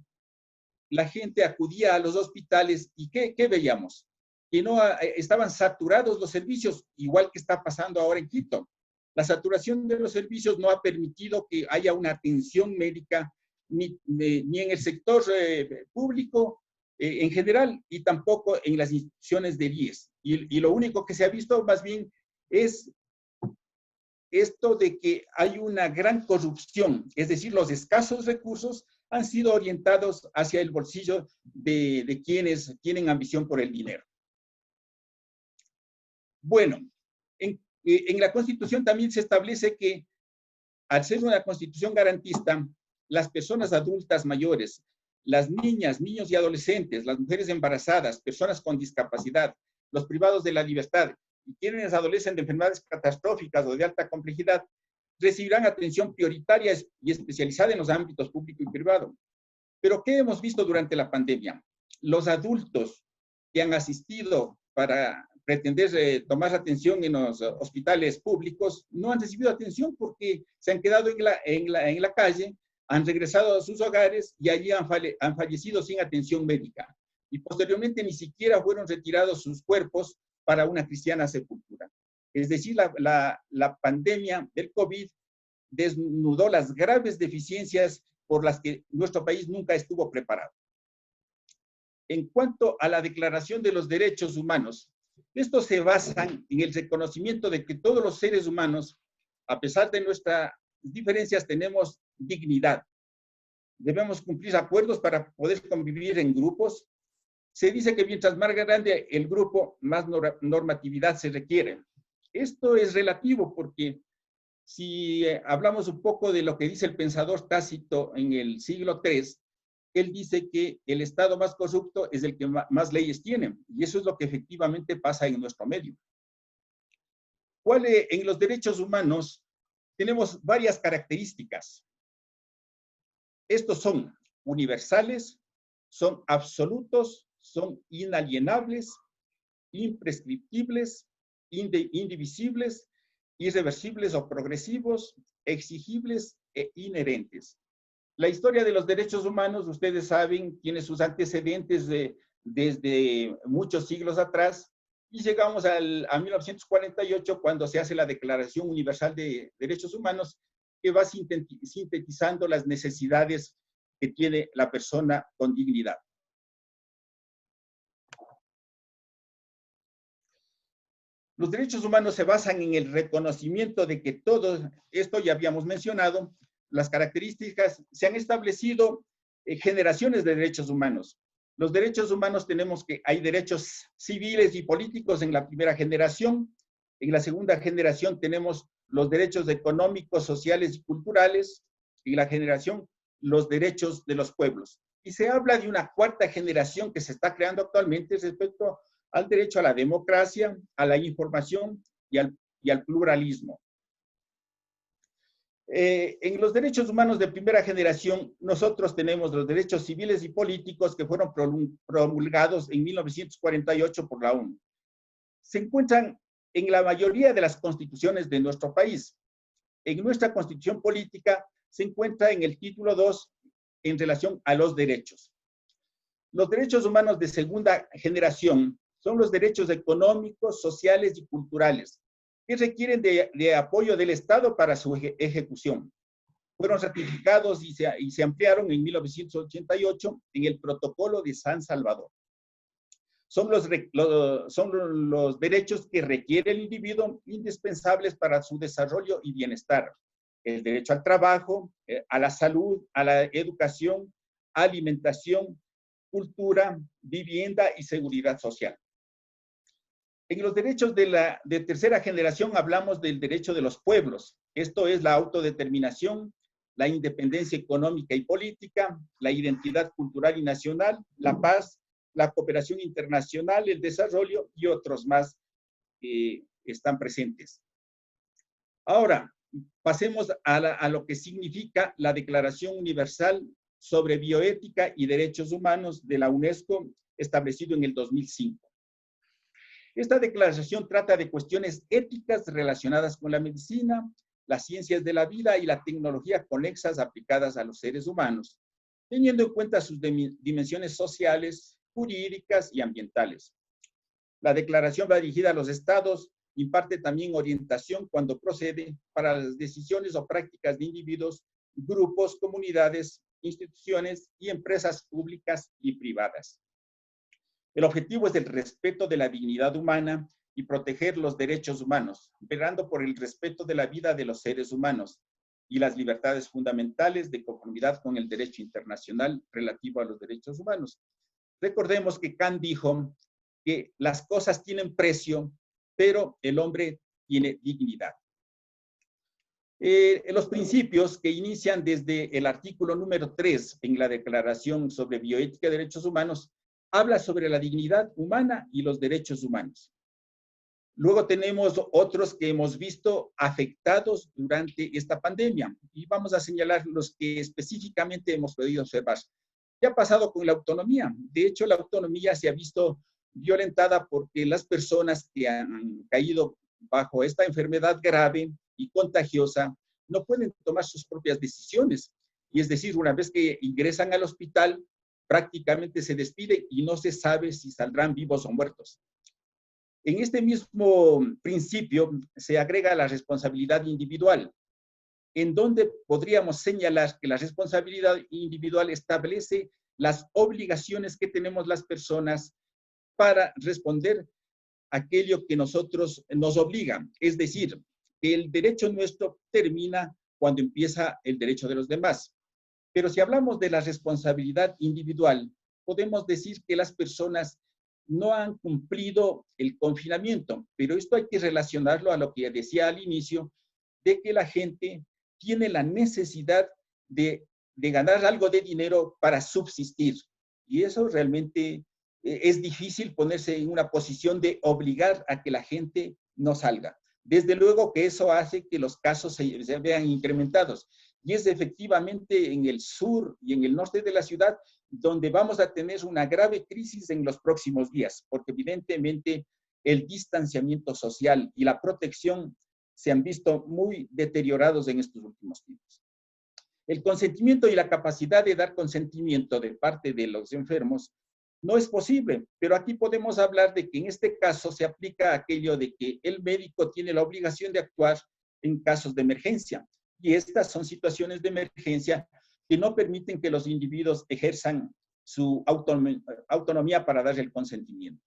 la gente acudía a los hospitales y ¿qué veíamos? Que no estaban saturados los servicios, igual que está pasando ahora en Quito. La saturación de los servicios no ha permitido que haya una atención médica ni en el sector público en general y tampoco en las instituciones de IES. Y lo único que se ha visto más bien es esto de que hay una gran corrupción, es decir, los escasos recursos han sido orientados hacia el bolsillo de quienes tienen ambición por el dinero. Bueno, en la Constitución también se establece que al ser una Constitución garantista, las personas adultas mayores, las niñas, niños y adolescentes, las mujeres embarazadas, personas con discapacidad, los privados de la libertad y quienes adolecen de enfermedades catastróficas o de alta complejidad, recibirán atención prioritaria y especializada en los ámbitos público y privado. Pero ¿qué hemos visto durante la pandemia? Los adultos que han asistido para pretender tomar atención en los hospitales públicos no han recibido atención porque se han quedado en la calle, han regresado a sus hogares y allí han fallecido sin atención médica. Y posteriormente ni siquiera fueron retirados sus cuerpos para una cristiana sepultura. Es decir, la pandemia del COVID desnudó las graves deficiencias por las que nuestro país nunca estuvo preparado. En cuanto a la Declaración de los Derechos Humanos, estos se basan en el reconocimiento de que todos los seres humanos, a pesar de nuestras diferencias, tenemos dignidad. Debemos cumplir acuerdos para poder convivir en grupos. Se dice que mientras más grande el grupo, más normatividad se requiere. Esto es relativo porque si hablamos un poco de lo que dice el pensador Tácito en el siglo III, él dice que el Estado más corrupto es el que más leyes tiene, y eso es lo que efectivamente pasa en nuestro medio. En los derechos humanos tenemos varias características. Estos son universales, son absolutos, son inalienables, imprescriptibles, indivisibles irreversibles o progresivos, exigibles e inherentes. La historia de los derechos humanos, ustedes saben, tiene sus antecedentes desde muchos siglos atrás, y llegamos a 1948, cuando se hace la Declaración Universal de Derechos Humanos, que va sintetizando las necesidades que tiene la persona con dignidad. Los derechos humanos se basan en el reconocimiento de que todo esto, ya habíamos mencionado, las características, se han establecido generaciones de derechos humanos. Los derechos humanos hay derechos civiles y políticos en la primera generación. En la segunda generación tenemos los derechos económicos, sociales y culturales. En la generación, los derechos de los pueblos. Y se habla de una cuarta generación que se está creando actualmente respecto al derecho a la democracia, a la información y al pluralismo. En los derechos humanos de primera generación, nosotros tenemos los derechos civiles y políticos que fueron promulgados en 1948 por la ONU. Se encuentran en la mayoría de las constituciones de nuestro país. En nuestra constitución política se encuentra en el título 2 en relación a los derechos. Los derechos humanos de segunda generación son los derechos económicos, sociales y culturales, que requieren de apoyo del Estado para su ejecución. Fueron ratificados y se ampliaron en 1988 en el Protocolo de San Salvador. Son los derechos que requiere el individuo, indispensables para su desarrollo y bienestar. El derecho al trabajo, a la salud, a la educación, alimentación, cultura, vivienda y seguridad social. En los derechos de tercera generación hablamos del derecho de los pueblos. Esto es la autodeterminación, la independencia económica y política, la identidad cultural y nacional, la paz, la cooperación internacional, el desarrollo y otros más que están presentes. Ahora, pasemos a lo que significa la Declaración Universal sobre Bioética y Derechos Humanos de la UNESCO, establecido en el 2005. Esta declaración trata de cuestiones éticas relacionadas con la medicina, las ciencias de la vida y la tecnología conexas aplicadas a los seres humanos, teniendo en cuenta sus dimensiones sociales, jurídicas y ambientales. La declaración va dirigida a los estados, imparte también orientación cuando procede para las decisiones o prácticas de individuos, grupos, comunidades, instituciones y empresas públicas y privadas. El objetivo es el respeto de la dignidad humana y proteger los derechos humanos, velando por el respeto de la vida de los seres humanos y las libertades fundamentales de conformidad con el derecho internacional relativo a los derechos humanos. Recordemos que Kant dijo que las cosas tienen precio, pero el hombre tiene dignidad. Los principios que inician desde el artículo número 3 en la Declaración sobre Bioética y Derechos Humanos habla sobre la dignidad humana y los derechos humanos. Luego tenemos otros que hemos visto afectados durante esta pandemia y vamos a señalar los que específicamente hemos podido observar. ¿Qué ha pasado con la autonomía? De hecho, la autonomía se ha visto violentada porque las personas que han caído bajo esta enfermedad grave y contagiosa no pueden tomar sus propias decisiones. Y es decir, una vez que ingresan al hospital, prácticamente se despide y no se sabe si saldrán vivos o muertos. En este mismo principio se agrega la responsabilidad individual, en donde podríamos señalar que la responsabilidad individual establece las obligaciones que tenemos las personas para responder a aquello que nosotros nos obligan. Es decir, que el derecho nuestro termina cuando empieza el derecho de los demás. Pero si hablamos de la responsabilidad individual, podemos decir que las personas no han cumplido el confinamiento, pero esto hay que relacionarlo a lo que decía al inicio, de que la gente tiene la necesidad de ganar algo de dinero para subsistir. Y eso realmente es difícil ponerse en una posición de obligar a que la gente no salga. Desde luego que eso hace que los casos se vean incrementados. Y es efectivamente en el sur y en el norte de la ciudad donde vamos a tener una grave crisis en los próximos días, porque evidentemente el distanciamiento social y la protección se han visto muy deteriorados en estos últimos tiempos. El consentimiento y la capacidad de dar consentimiento de parte de los enfermos no es posible, pero aquí podemos hablar de que en este caso se aplica aquello de que el médico tiene la obligación de actuar en casos de emergencia, y estas son situaciones de emergencia que no permiten que los individuos ejerzan su autonomía para dar el consentimiento.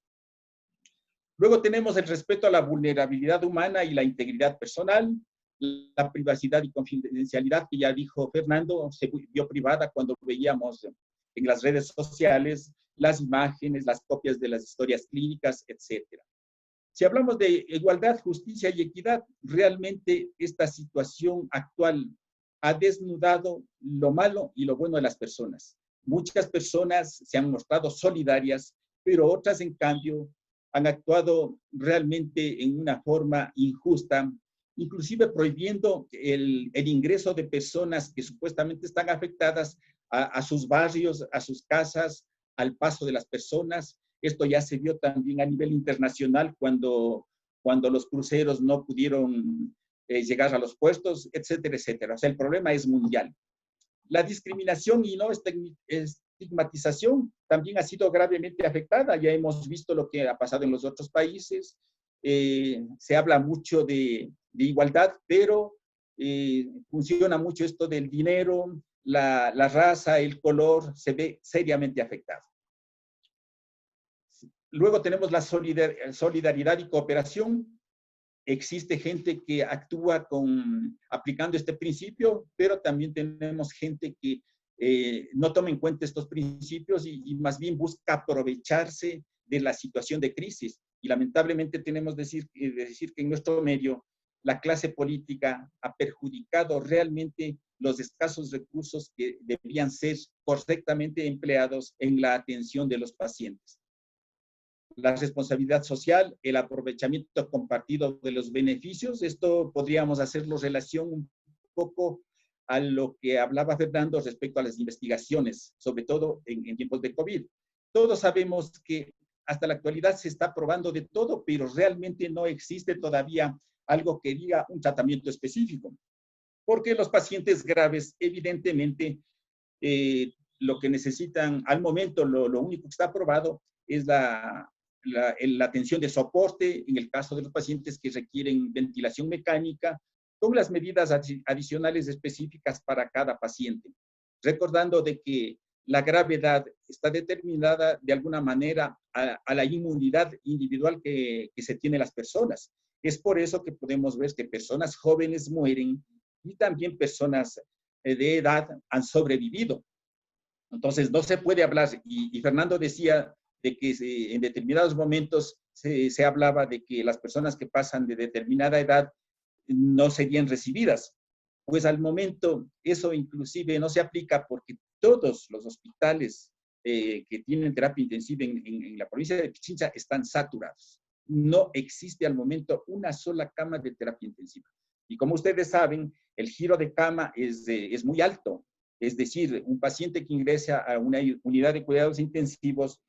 Luego tenemos el respeto a la vulnerabilidad humana y la integridad personal, la privacidad y confidencialidad, que ya dijo Fernando, se vio privada cuando veíamos en las redes sociales las imágenes, las copias de las historias clínicas, etc. Si hablamos de igualdad, justicia y equidad, realmente esta situación actual ha desnudado lo malo y lo bueno de las personas. Muchas personas se han mostrado solidarias, pero otras, en cambio, han actuado realmente en una forma injusta, inclusive prohibiendo el ingreso de personas que supuestamente están afectadas a sus barrios, a sus casas, al paso de las personas. Esto ya se vio también a nivel internacional cuando los cruceros no pudieron llegar a los puertos, etcétera, etcétera. O sea, el problema es mundial. La discriminación y no estigmatización también ha sido gravemente afectada. Ya hemos visto lo que ha pasado en los otros países. Se habla mucho de igualdad, pero funciona mucho esto del dinero, la raza, el color, se ve seriamente afectado. Luego tenemos la solidaridad y cooperación. Existe gente que actúa aplicando este principio, pero también tenemos gente que no toma en cuenta estos principios y más bien busca aprovecharse de la situación de crisis. Y lamentablemente tenemos que decir que en nuestro medio la clase política ha perjudicado realmente los escasos recursos que deberían ser correctamente empleados en la atención de los pacientes. La responsabilidad social, el aprovechamiento compartido de los beneficios, esto podríamos hacerlo relación un poco a lo que hablaba Fernando respecto a las investigaciones, sobre todo en tiempos de COVID. Todos sabemos que hasta la actualidad se está probando de todo, pero realmente no existe todavía algo que diga un tratamiento específico, porque los pacientes graves, evidentemente, lo que necesitan al momento, lo único que está probado es la atención de soporte en el caso de los pacientes que requieren ventilación mecánica, con las medidas adicionales específicas para cada paciente, recordando de que la gravedad está determinada de alguna manera a la inmunidad individual que se tiene las personas. Es por eso que podemos ver que personas jóvenes mueren y también personas de edad han sobrevivido. Entonces, no se puede hablar, y Fernando decía de que en determinados momentos se hablaba de que las personas que pasan de determinada edad no serían recibidas. Pues al momento eso inclusive no se aplica porque todos los hospitales que tienen terapia intensiva en la provincia de Pichincha están saturados. No existe al momento una sola cama de terapia intensiva. Y como ustedes saben, el giro de cama es muy alto. Es decir, un paciente que ingresa a una unidad de cuidados intensivos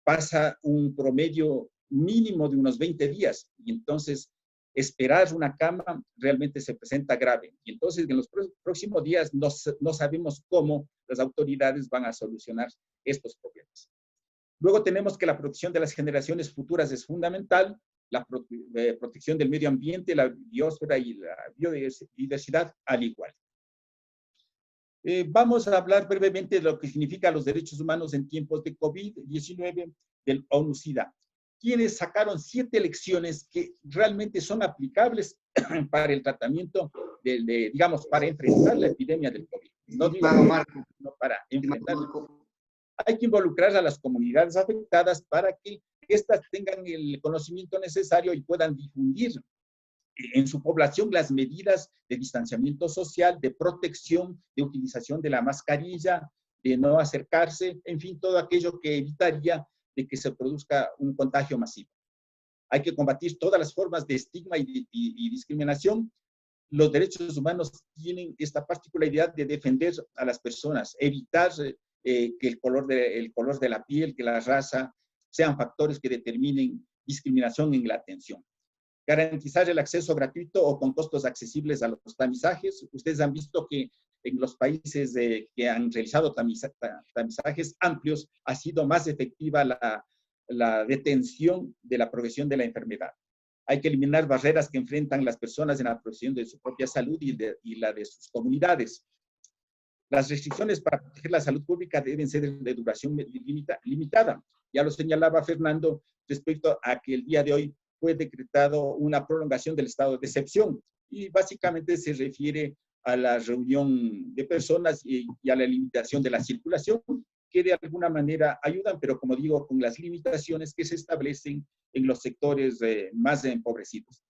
pasa un promedio mínimo de unos 20 días. Y entonces, esperar una cama realmente se presenta grave. Y entonces, en los próximos días no sabemos cómo las autoridades van a solucionar estos problemas. Luego tenemos que la protección de las generaciones futuras es fundamental, la protección del medio ambiente, la biosfera y la biodiversidad al igual. Vamos a hablar brevemente de lo que significa los derechos humanos en tiempos de COVID-19 del ONU-SIDA, quienes sacaron 7 lecciones que realmente son aplicables para el tratamiento, digamos, para enfrentar la epidemia del COVID. No digo no para enfrentarla. Hay que involucrar a las comunidades afectadas para que éstas tengan el conocimiento necesario y puedan difundir en su población las medidas de distanciamiento social, de protección, de utilización de la mascarilla, de no acercarse, en fin, todo aquello que evitaría de que se produzca un contagio masivo. Hay que combatir todas las formas de estigma y discriminación. Los derechos humanos tienen esta particularidad de defender a las personas, evitar que el color de la piel, que la raza, sean factores que determinen discriminación en la atención. garantizar el acceso gratuito o con costos accesibles a los tamizajes. Ustedes han visto que en los países que han realizado tamizajes amplios ha sido más efectiva la detención de la progresión de la enfermedad. Hay que eliminar barreras que enfrentan las personas en la protección de su propia salud y la de sus comunidades. Las restricciones para proteger la salud pública deben ser de duración limitada. Ya lo señalaba Fernando respecto a que el día de hoy fue decretado una prolongación del estado de excepción y básicamente se refiere a la reunión de personas y a la limitación de la circulación, que de alguna manera ayudan, pero como digo, con las limitaciones que se establecen en los sectores más empobrecidos.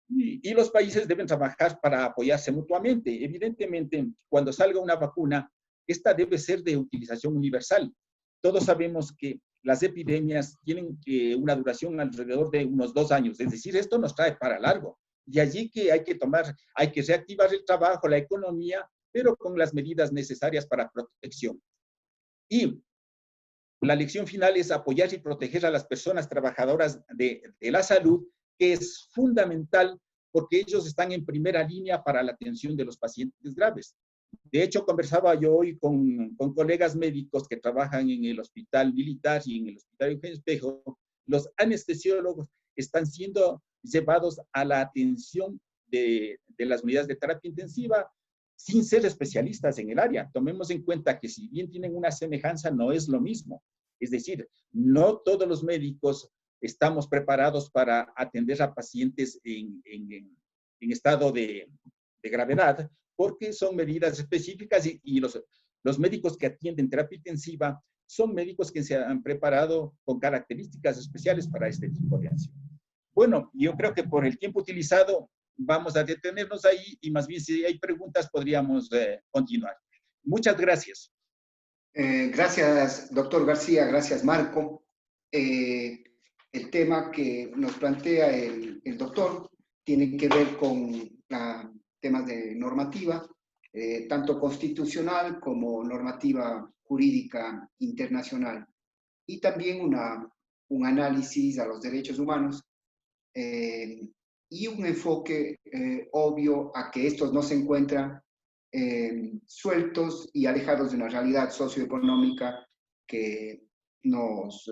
Y los países deben trabajar para apoyarse mutuamente. Evidentemente, cuando salga una vacuna, esta debe ser de utilización universal. Todos sabemos que las epidemias tienen una duración alrededor de unos 2 años, es decir, esto nos trae para largo. Y allí que hay que reactivar el trabajo, la economía, pero con las medidas necesarias para protección. Y la lección final es apoyar y proteger a las personas trabajadoras de la salud, que es fundamental porque ellos están en primera línea para la atención de los pacientes graves. De hecho, conversaba yo hoy con colegas médicos que trabajan en el hospital militar y en el hospital Eugenio Espejo. Los anestesiólogos están siendo llevados a la atención de las unidades de terapia intensiva sin ser especialistas en el área. Tomemos en cuenta que si bien tienen una semejanza, no es lo mismo. Es decir, no todos los médicos estamos preparados para atender a pacientes en estado de gravedad, porque son medidas específicas y los médicos que atienden terapia intensiva son médicos que se han preparado con características especiales para este tipo de acción. Bueno, yo creo que por el tiempo utilizado vamos a detenernos ahí y más bien si hay preguntas podríamos continuar. Muchas gracias. Gracias, doctor García. Gracias, Marco. El tema que nos plantea el doctor tiene que ver con temas de normativa, tanto constitucional como normativa jurídica internacional, y también un análisis a los derechos humanos y un enfoque obvio a que estos no se encuentran sueltos y alejados de una realidad socioeconómica que nos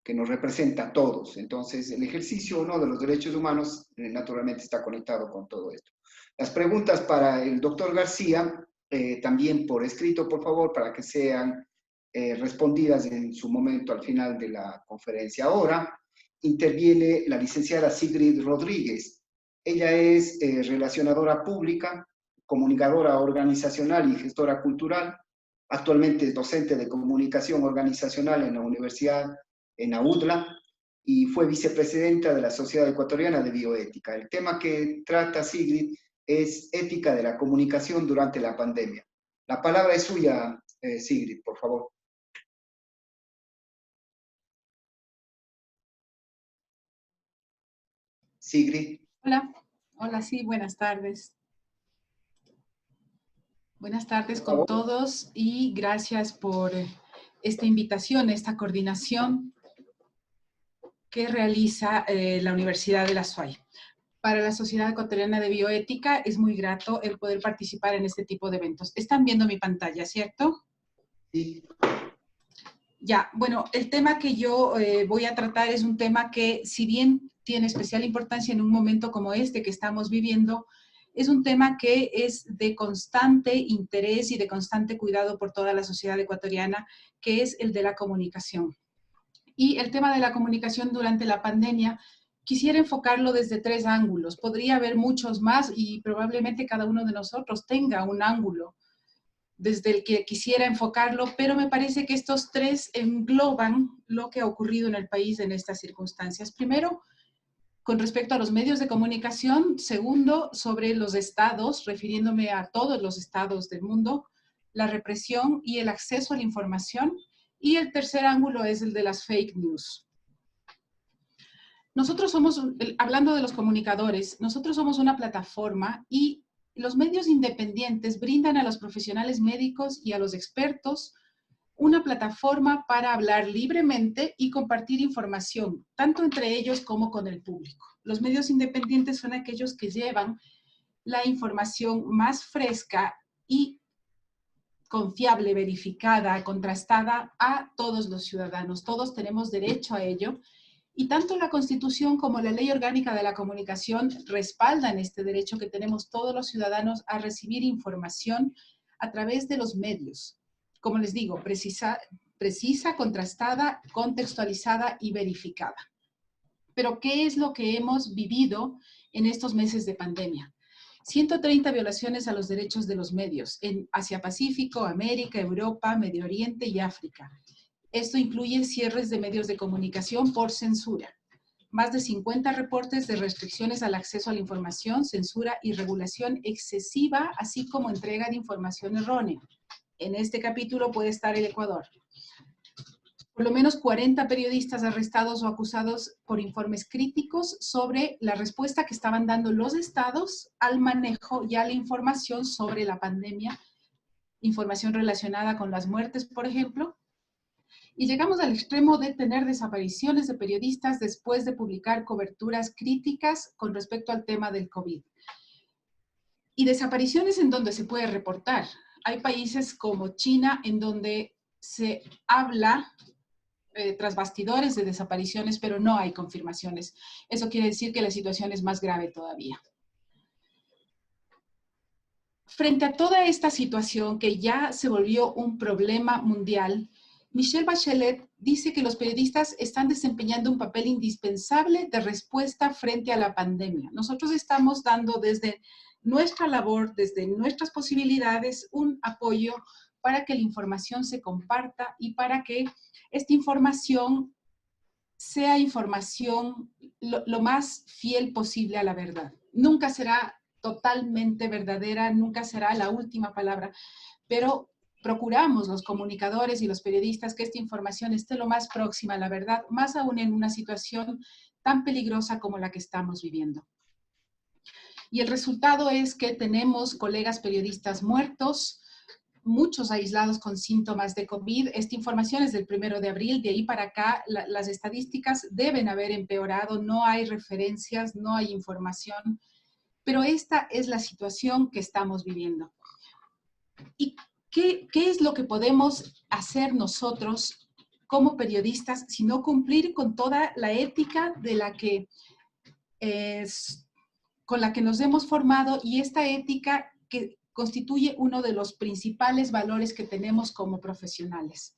representa a todos. Entonces, el ejercicio o no de los derechos humanos naturalmente está conectado con todo esto. Las preguntas para el doctor García, también por escrito, por favor, para que sean respondidas en su momento al final de la conferencia. Ahora interviene la licenciada Sigrid Rodríguez. Ella es relacionadora pública, comunicadora organizacional y gestora cultural. Actualmente es docente de comunicación organizacional en la Universidad en AUDLA y fue vicepresidenta de la Sociedad Ecuatoriana de Bioética. El tema que trata Sigrid es ética de la comunicación durante la pandemia. La palabra es suya, Sigrid, por favor. Sigrid. Hola, sí, buenas tardes. Buenas tardes con todos y gracias por esta invitación, esta coordinación que realiza la Universidad de la SUAY. Para la Sociedad Ecuatoriana de Bioética es muy grato el poder participar en este tipo de eventos. Están viendo mi pantalla, ¿cierto? Sí. Ya, bueno, el tema que yo voy a tratar es un tema que, si bien tiene especial importancia en un momento como este que estamos viviendo, es un tema que es de constante interés y de constante cuidado por toda la sociedad ecuatoriana, que es el de la comunicación. Y el tema de la comunicación durante la pandemia, quisiera enfocarlo desde 3 ángulos. Podría haber muchos más y probablemente cada uno de nosotros tenga un ángulo desde el que quisiera enfocarlo, pero me parece que estos 3 engloban lo que ha ocurrido en el país en estas circunstancias. Primero, con respecto a los medios de comunicación. Segundo, sobre los estados, refiriéndome a todos los estados del mundo, la represión y el acceso a la información. Y el tercer ángulo es el de las fake news. Nosotros somos, hablando de los comunicadores, nosotros somos una plataforma y los medios independientes brindan a los profesionales médicos y a los expertos una plataforma para hablar libremente y compartir información, tanto entre ellos como con el público. Los medios independientes son aquellos que llevan la información más fresca y confiable, verificada, contrastada a todos los ciudadanos. Todos tenemos derecho a ello. Y tanto la Constitución como la Ley Orgánica de la Comunicación respaldan este derecho que tenemos todos los ciudadanos a recibir información a través de los medios. Como les digo, precisa, contrastada, contextualizada y verificada. Pero, ¿qué es lo que hemos vivido en estos meses de pandemia? 130 violaciones a los derechos de los medios en Asia-Pacífico, América, Europa, Medio Oriente y África. Esto incluye cierres de medios de comunicación por censura. Más de 50 reportes de restricciones al acceso a la información, censura y regulación excesiva, así como entrega de información errónea. En este capítulo puede estar el Ecuador. Por lo menos 40 periodistas arrestados o acusados por informes críticos sobre la respuesta que estaban dando los estados al manejo y a la información sobre la pandemia, información relacionada con las muertes, por ejemplo. Y llegamos al extremo de tener desapariciones de periodistas después de publicar coberturas críticas con respecto al tema del COVID. Y desapariciones en donde se puede reportar. Hay países como China en donde se habla tras bastidores de desapariciones, pero no hay confirmaciones. Eso quiere decir que la situación es más grave todavía. Frente a toda esta situación que ya se volvió un problema mundial, Michelle Bachelet dice que los periodistas están desempeñando un papel indispensable de respuesta frente a la pandemia. Nosotros estamos dando desde nuestra labor, desde nuestras posibilidades, un apoyo para que la información se comparta y para que esta información sea información lo más fiel posible a la verdad. Nunca será totalmente verdadera, nunca será la última palabra, pero procuramos los comunicadores y los periodistas que esta información esté lo más próxima a la verdad, más aún en una situación tan peligrosa como la que estamos viviendo. Y el resultado es que tenemos colegas periodistas muertos, muchos aislados con síntomas de COVID. Esta información es del 1 de abril, de ahí para acá las estadísticas deben haber empeorado, no hay referencias, no hay información, pero esta es la situación que estamos viviendo. ¿Y qué es lo que podemos hacer nosotros como periodistas si no cumplir con toda la ética de la que con la que nos hemos formado y esta ética que constituye uno de los principales valores que tenemos como profesionales?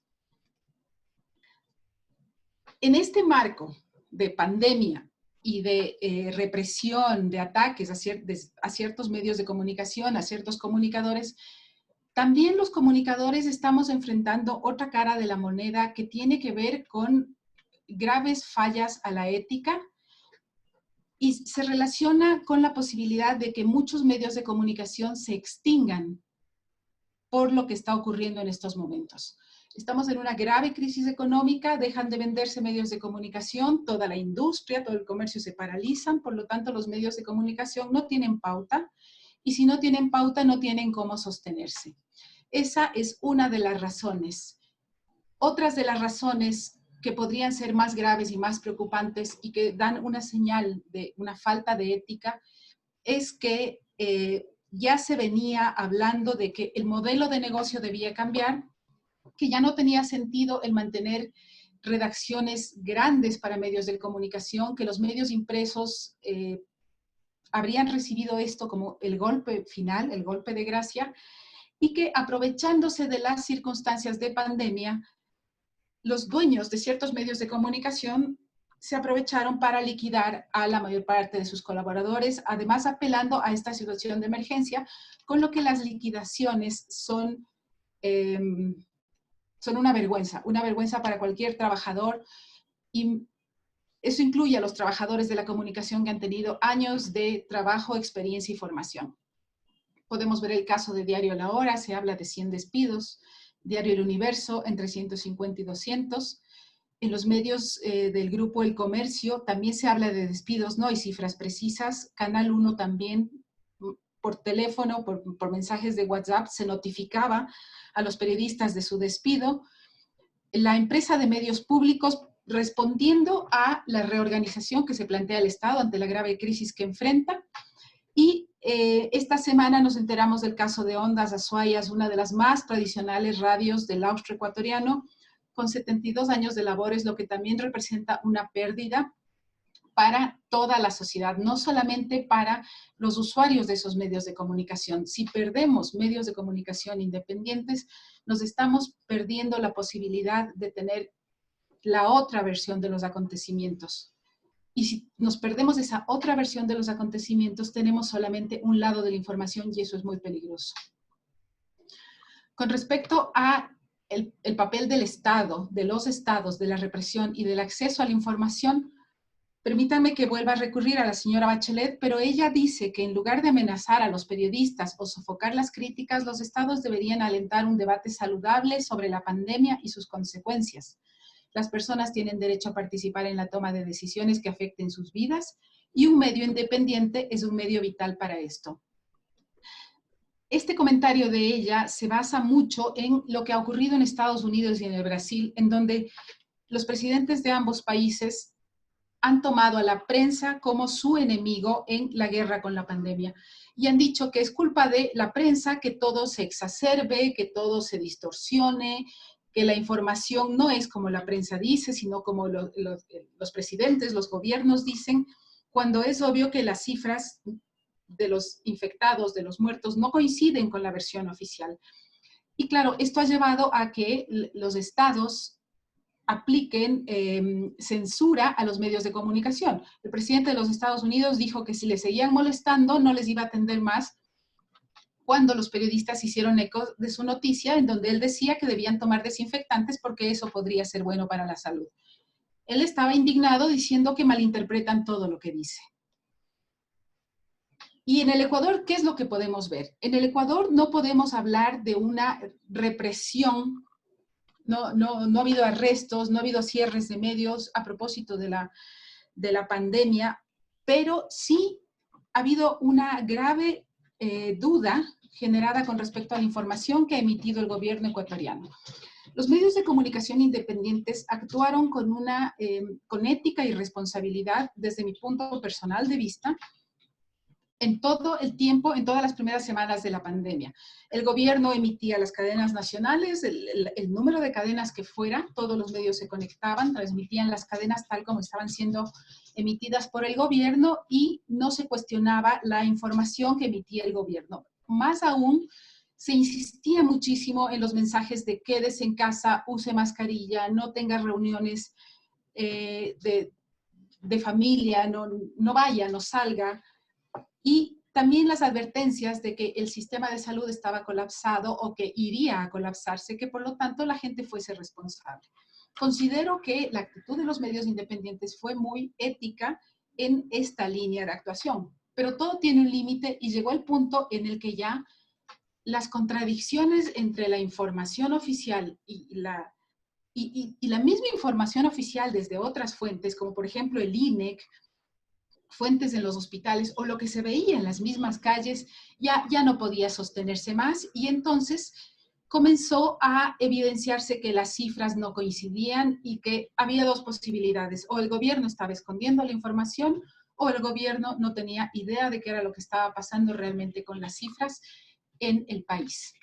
En este marco de pandemia y de represión, de ataques a ciertos medios de comunicación, a ciertos comunicadores, también los comunicadores estamos enfrentando otra cara de la moneda que tiene que ver con graves fallas a la ética y se relaciona con la posibilidad de que muchos medios de comunicación se extingan por lo que está ocurriendo en estos momentos. Estamos en una grave crisis económica, dejan de venderse medios de comunicación, toda la industria, todo el comercio se paralizan, por lo tanto los medios de comunicación no tienen pauta y si no tienen pauta no tienen cómo sostenerse. Esa es una de las razones. Otras de las razones que podrían ser más graves y más preocupantes y que dan una señal de una falta de ética es que ya se venía hablando de que el modelo de negocio debía cambiar, que ya no tenía sentido el mantener redacciones grandes para medios de comunicación, que los medios impresos habrían recibido esto como el golpe final, el golpe de gracia, y que aprovechándose de las circunstancias de pandemia, los dueños de ciertos medios de comunicación se aprovecharon para liquidar a la mayor parte de sus colaboradores, además apelando a esta situación de emergencia, con lo que las liquidaciones son una vergüenza para cualquier trabajador, y eso incluye a los trabajadores de la comunicación que han tenido años de trabajo, experiencia y formación. Podemos ver el caso de Diario La Hora, se habla de 100 despidos, Diario El Universo entre 150 y 200. En los medios del grupo El Comercio también se habla de despidos, no hay cifras precisas. Canal 1 también, por teléfono, por mensajes de WhatsApp, se notificaba a los periodistas de su despido. la empresa de medios públicos respondiendo a la reorganización que se plantea el Estado ante la grave crisis que enfrenta. Y esta semana nos enteramos del caso de Ondas Azuayas, una de las más tradicionales radios del austro ecuatoriano, con 72 años de labores, lo que también representa una pérdida para toda la sociedad, no solamente para los usuarios de esos medios de comunicación. Si perdemos medios de comunicación independientes, nos estamos perdiendo la posibilidad de tener la otra versión de los acontecimientos. Y si nos perdemos esa otra versión de los acontecimientos, tenemos solamente un lado de la información y eso es muy peligroso. Con respecto a el papel del Estado, de los estados, de la represión y del acceso a la información, permítanme que vuelva a recurrir a la señora Bachelet, pero ella dice que en lugar de amenazar a los periodistas o sofocar las críticas, los estados deberían alentar un debate saludable sobre la pandemia y sus consecuencias. Las personas tienen derecho a participar en la toma de decisiones que afecten sus vidas y un medio independiente es un medio vital para esto. Este comentario de ella se basa mucho en lo que ha ocurrido en Estados Unidos y en el Brasil, en donde los presidentes de ambos países han tomado a la prensa como su enemigo en la guerra con la pandemia. Y han dicho que es culpa de la prensa que todo se exacerbe, que todo se distorsione, que la información no es como la prensa dice, sino como los presidentes, los gobiernos dicen, cuando es obvio que las cifras de los infectados, de los muertos, no coinciden con la versión oficial. Y claro, esto ha llevado a que los estados apliquen censura a los medios de comunicación. El presidente de los Estados Unidos dijo que si le seguían molestando no les iba a atender más, cuando los periodistas hicieron eco de su noticia en donde él decía que debían tomar desinfectantes porque eso podría ser bueno para la salud. Él estaba indignado diciendo que malinterpretan todo lo que dice. Y en el Ecuador, ¿qué es lo que podemos ver? En el Ecuador no podemos hablar de una represión. No ha habido arrestos, no ha habido cierres de medios a propósito de la pandemia, pero sí ha habido una grave duda generada con respecto a la información que ha emitido el gobierno ecuatoriano. Los medios de comunicación independientes actuaron con ética y responsabilidad desde mi punto personal de vista, en todo el tiempo, en todas las primeras semanas de la pandemia. El gobierno emitía las cadenas nacionales, el número de cadenas que fuera, todos los medios se conectaban, transmitían las cadenas tal como estaban siendo emitidas por el gobierno y no se cuestionaba la información que emitía el gobierno. Más aún, se insistía muchísimo en los mensajes de quédese en casa, use mascarilla, no tenga reuniones de familia, no vaya, no salga. Y también las advertencias de que el sistema de salud estaba colapsado o que iría a colapsarse, que por lo tanto la gente fuese responsable. Considero que la actitud de los medios independientes fue muy ética en esta línea de actuación, pero todo tiene un límite y llegó el punto en el que ya las contradicciones entre la información oficial y la misma información oficial desde otras fuentes, como por ejemplo el INEC, fuentes en los hospitales o lo que se veía en las mismas calles, ya no podía sostenerse más y entonces comenzó a evidenciarse que las cifras no coincidían y que había dos posibilidades: o el gobierno estaba escondiendo la información o el gobierno no tenía idea de qué era lo que estaba pasando realmente con las cifras en el país.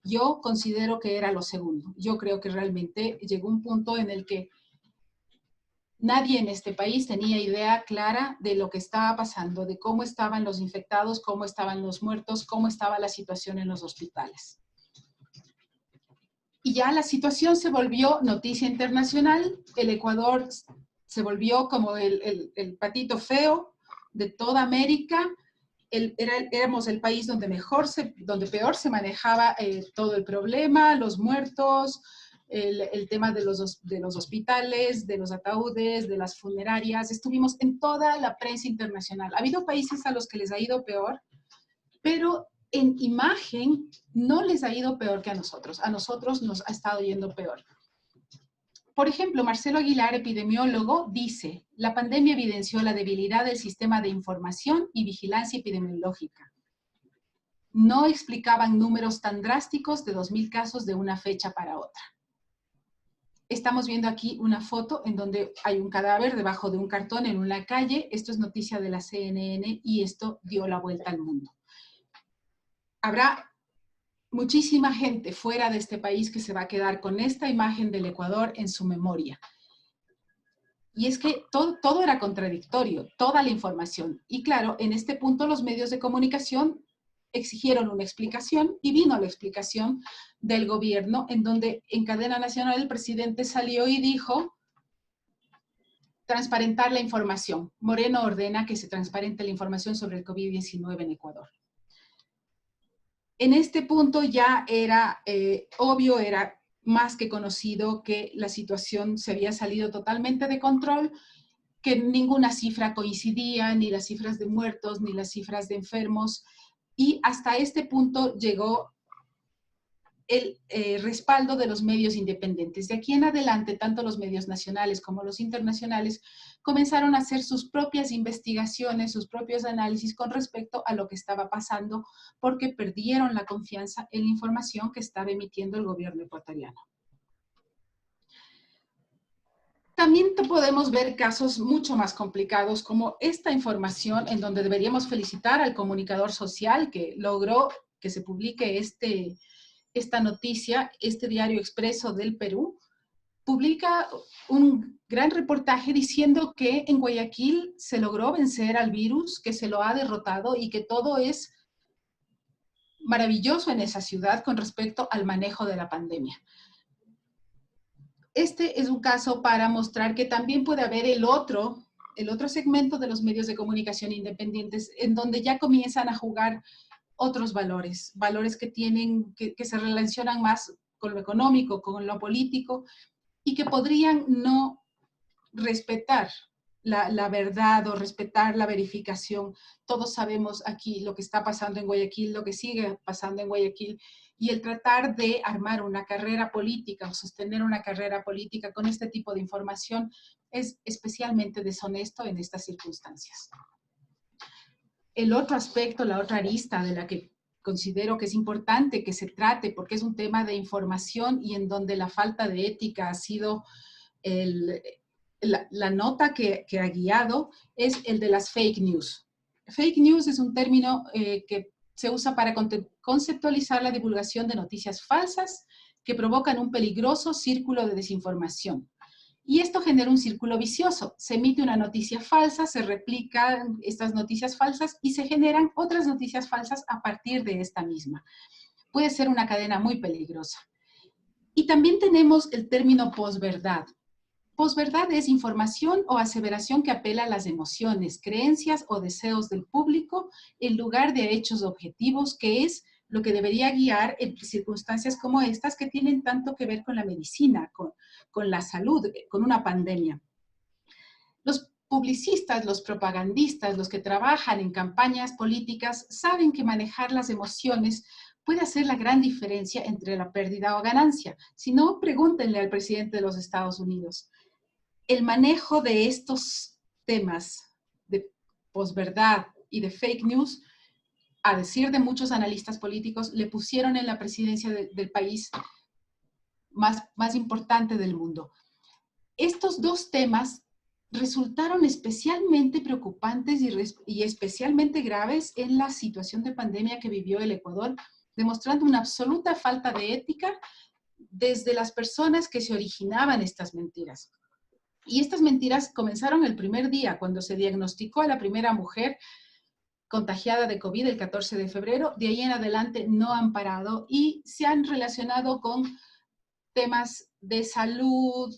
Yo considero que era lo segundo. Yo creo que realmente llegó un punto en el que nadie en este país tenía idea clara de lo que estaba pasando, de cómo estaban los infectados, cómo estaban los muertos, cómo estaba la situación en los hospitales. Y ya la situación se volvió noticia internacional. El Ecuador se volvió como el patito feo de toda América. Éramos el país donde peor se manejaba todo el problema, los muertos, el tema de los hospitales, de los ataúdes, de las funerarias. Estuvimos en toda la prensa internacional. Ha habido países a los que les ha ido peor, pero en imagen no les ha ido peor que a nosotros. A nosotros nos ha estado yendo peor. Por ejemplo, Marcelo Aguilar, epidemiólogo, dice: la pandemia evidenció la debilidad del sistema de información y vigilancia epidemiológica. No explicaban números tan drásticos de 2.000 casos de una fecha para otra. Estamos viendo aquí una foto en donde hay un cadáver debajo de un cartón en una calle. Esto es noticia de la CNN y esto dio la vuelta al mundo. Habrá muchísima gente fuera de este país que se va a quedar con esta imagen del Ecuador en su memoria. Y es que todo era contradictorio, toda la información. Y claro, en este punto los medios de comunicación exigieron una explicación y vino la explicación del gobierno, en donde en cadena nacional el presidente salió y dijo: transparentar la información. Moreno ordena que se transparente la información sobre el COVID-19 en Ecuador. En este punto ya era obvio, era más que conocido que la situación se había salido totalmente de control, que ninguna cifra coincidía, ni las cifras de muertos, ni las cifras de enfermos, y hasta este punto llegó el respaldo de los medios independientes. De aquí en adelante, tanto los medios nacionales como los internacionales comenzaron a hacer sus propias investigaciones, sus propios análisis con respecto a lo que estaba pasando, porque perdieron la confianza en la información que estaba emitiendo el gobierno ecuatoriano. También podemos ver casos mucho más complicados como esta información, en donde deberíamos felicitar al comunicador social que logró que se publique esta noticia. Este diario Expreso del Perú publica un gran reportaje diciendo que en Guayaquil se logró vencer al virus, que se lo ha derrotado y que todo es maravilloso en esa ciudad con respecto al manejo de la pandemia. Este es un caso para mostrar que también puede haber el otro segmento de los medios de comunicación independientes, en donde ya comienzan a jugar otros valores que se relacionan más con lo económico, con lo político, y que podrían no respetar la verdad o respetar la verificación. Todos sabemos aquí lo que está pasando en Guayaquil, lo que sigue pasando en Guayaquil, y el tratar de armar una carrera política o sostener una carrera política con este tipo de información es especialmente deshonesto en estas circunstancias. El otro aspecto, la otra arista de la que considero que es importante que se trate, porque es un tema de información y en donde la falta de ética ha sido la nota que ha guiado, es el de las fake news. Fake news es un término que se usa para conceptualizar la divulgación de noticias falsas que provocan un peligroso círculo de desinformación. Y esto genera un círculo vicioso. Se emite una noticia falsa, se replican estas noticias falsas y se generan otras noticias falsas a partir de esta misma. Puede ser una cadena muy peligrosa. Y también tenemos el término posverdad. Posverdad es información o aseveración que apela a las emociones, creencias o deseos del público en lugar de hechos objetivos, que es lo que debería guiar en circunstancias como estas que tienen tanto que ver con la medicina, con la salud, con una pandemia. Los publicistas, los propagandistas, los que trabajan en campañas políticas saben que manejar las emociones puede hacer la gran diferencia entre la pérdida o ganancia. Si no, pregúntenle al presidente de los Estados Unidos. El manejo de estos temas de posverdad y de fake news, a decir de muchos analistas políticos, le pusieron en la presidencia del país más importante del mundo. Estos dos temas resultaron especialmente preocupantes y especialmente graves en la situación de pandemia que vivió el Ecuador, demostrando una absoluta falta de ética desde las personas que se originaban estas mentiras. Y estas mentiras comenzaron el primer día, cuando se diagnosticó a la primera mujer contagiada de COVID el 14 de febrero. De ahí en adelante no han parado y se han relacionado con temas de salud,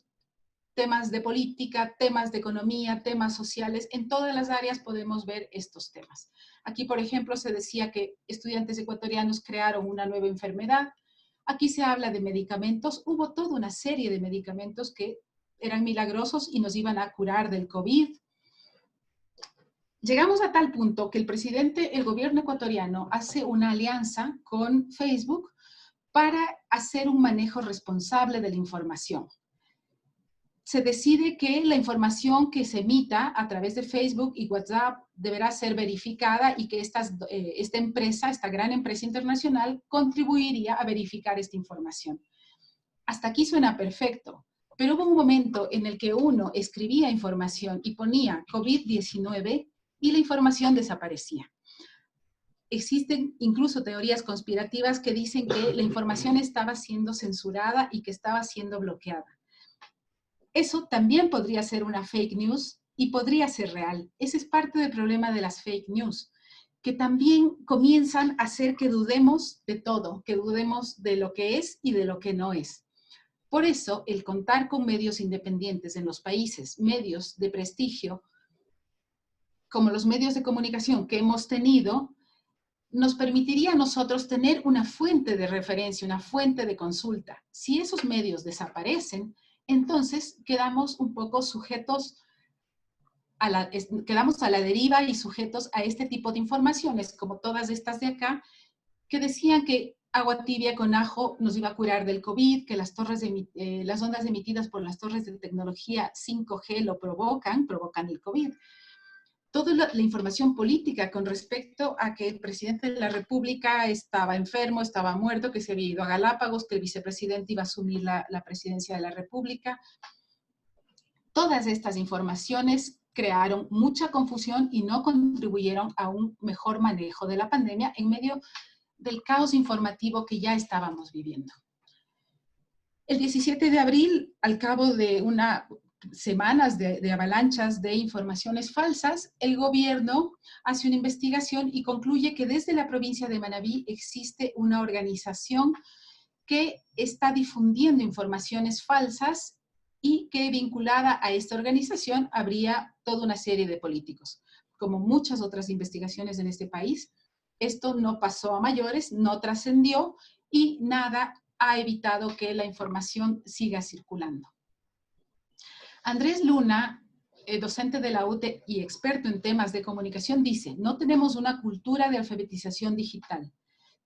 temas de política, temas de economía, temas sociales. En todas las áreas podemos ver estos temas. Aquí, por ejemplo, se decía que estudiantes ecuatorianos crearon una nueva enfermedad. Aquí se habla de medicamentos. Hubo toda una serie de medicamentos que eran milagrosos y nos iban a curar del COVID. Llegamos a tal punto que el gobierno ecuatoriano hace una alianza con Facebook para hacer un manejo responsable de la información. Se decide que la información que se emita a través de Facebook y WhatsApp deberá ser verificada y que esta gran empresa internacional, contribuiría a verificar esta información. Hasta aquí suena perfecto. Pero hubo un momento en el que uno escribía información y ponía COVID-19 y la información desaparecía. Existen incluso teorías conspirativas que dicen que la información estaba siendo censurada y que estaba siendo bloqueada. Eso también podría ser una fake news y podría ser real. Ese es parte del problema de las fake news, que también comienzan a hacer que dudemos de todo, que dudemos de lo que es y de lo que no es. Por eso, el contar con medios independientes en los países, medios de prestigio, como los medios de comunicación que hemos tenido, nos permitiría a nosotros tener una fuente de referencia, una fuente de consulta. Si esos medios desaparecen, entonces quedamos un poco sujetos quedamos a la deriva y sujetos a este tipo de informaciones, como todas estas de acá, que decían que agua tibia con ajo nos iba a curar del COVID, que las ondas emitidas por las torres de tecnología 5G lo provocan el COVID. Toda la información política con respecto a que el presidente de la República estaba enfermo, estaba muerto, que se había ido a Galápagos, que el vicepresidente iba a asumir la presidencia de la República. Todas estas informaciones crearon mucha confusión y no contribuyeron a un mejor manejo de la pandemia en medio del caos informativo que ya estábamos viviendo. El 17 de abril, al cabo de semanas de avalanchas de informaciones falsas, el gobierno hace una investigación y concluye que desde la provincia de Manabí existe una organización que está difundiendo informaciones falsas y que vinculada a esta organización habría toda una serie de políticos. Como muchas otras investigaciones en este país, esto no pasó a mayores, no trascendió y nada ha evitado que la información siga circulando. Andrés Luna, docente de la UTE y experto en temas de comunicación, dice: no tenemos una cultura de alfabetización digital.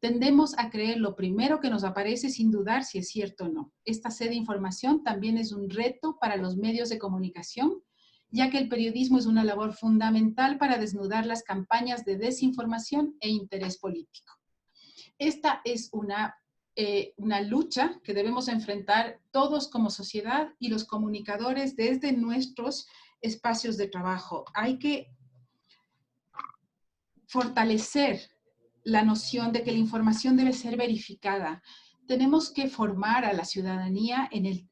Tendemos a creer lo primero que nos aparece sin dudar si es cierto o no. Esta sed de información también es un reto para los medios de comunicación, ya que el periodismo es una labor fundamental para desnudar las campañas de desinformación e interés político. Esta es una lucha que debemos enfrentar todos como sociedad y los comunicadores desde nuestros espacios de trabajo. Hay que fortalecer la noción de que la información debe ser verificada. Tenemos que formar a la ciudadanía en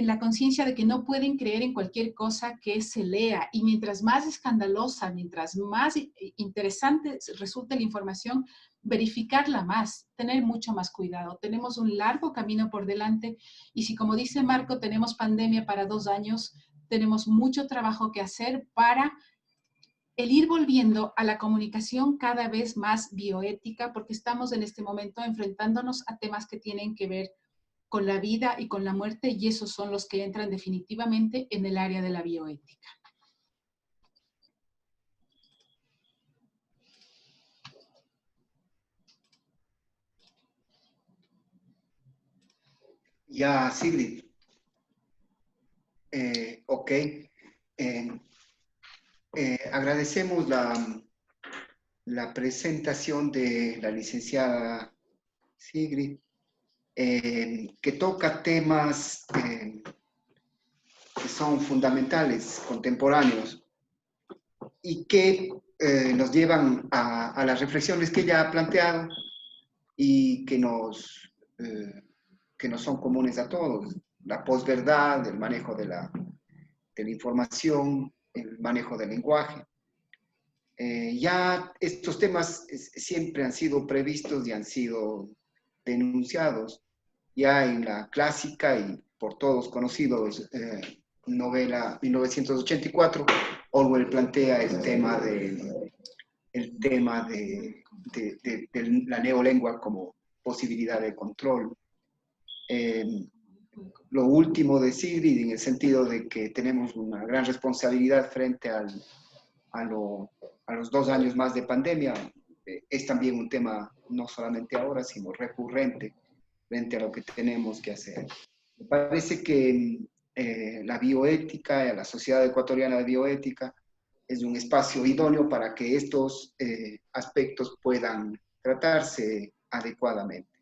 la conciencia de que no pueden creer en cualquier cosa que se lea, y mientras más escandalosa, mientras más interesante resulte la información, verificarla más, tener mucho más cuidado. Tenemos un largo camino por delante y si, como dice Marco, tenemos pandemia para 2 años, tenemos mucho trabajo que hacer para el ir volviendo a la comunicación cada vez más bioética, porque estamos en este momento enfrentándonos a temas que tienen que ver con la vida y con la muerte, y esos son los que entran definitivamente en el área de la bioética. Ya, Sigrid. Ok. Agradecemos la presentación de la licenciada Sigrid, que toca temas que son fundamentales, contemporáneos, y que nos llevan a las reflexiones que ella ha planteado y que nos son comunes a todos. La posverdad, el manejo de la información, el manejo del lenguaje. Ya estos temas siempre han sido previstos y han sido denunciados ya en la clásica y por todos conocidos novela 1984. Orwell plantea el tema de la neolengua como posibilidad de control. Lo último de Sigrid, en el sentido de que tenemos una gran responsabilidad frente a los 2 años más de pandemia, es también un tema no solamente ahora, sino recurrente frente a lo que tenemos que hacer. Me parece que la bioética, la Sociedad Ecuatoriana de Bioética, es un espacio idóneo para que estos aspectos puedan tratarse adecuadamente.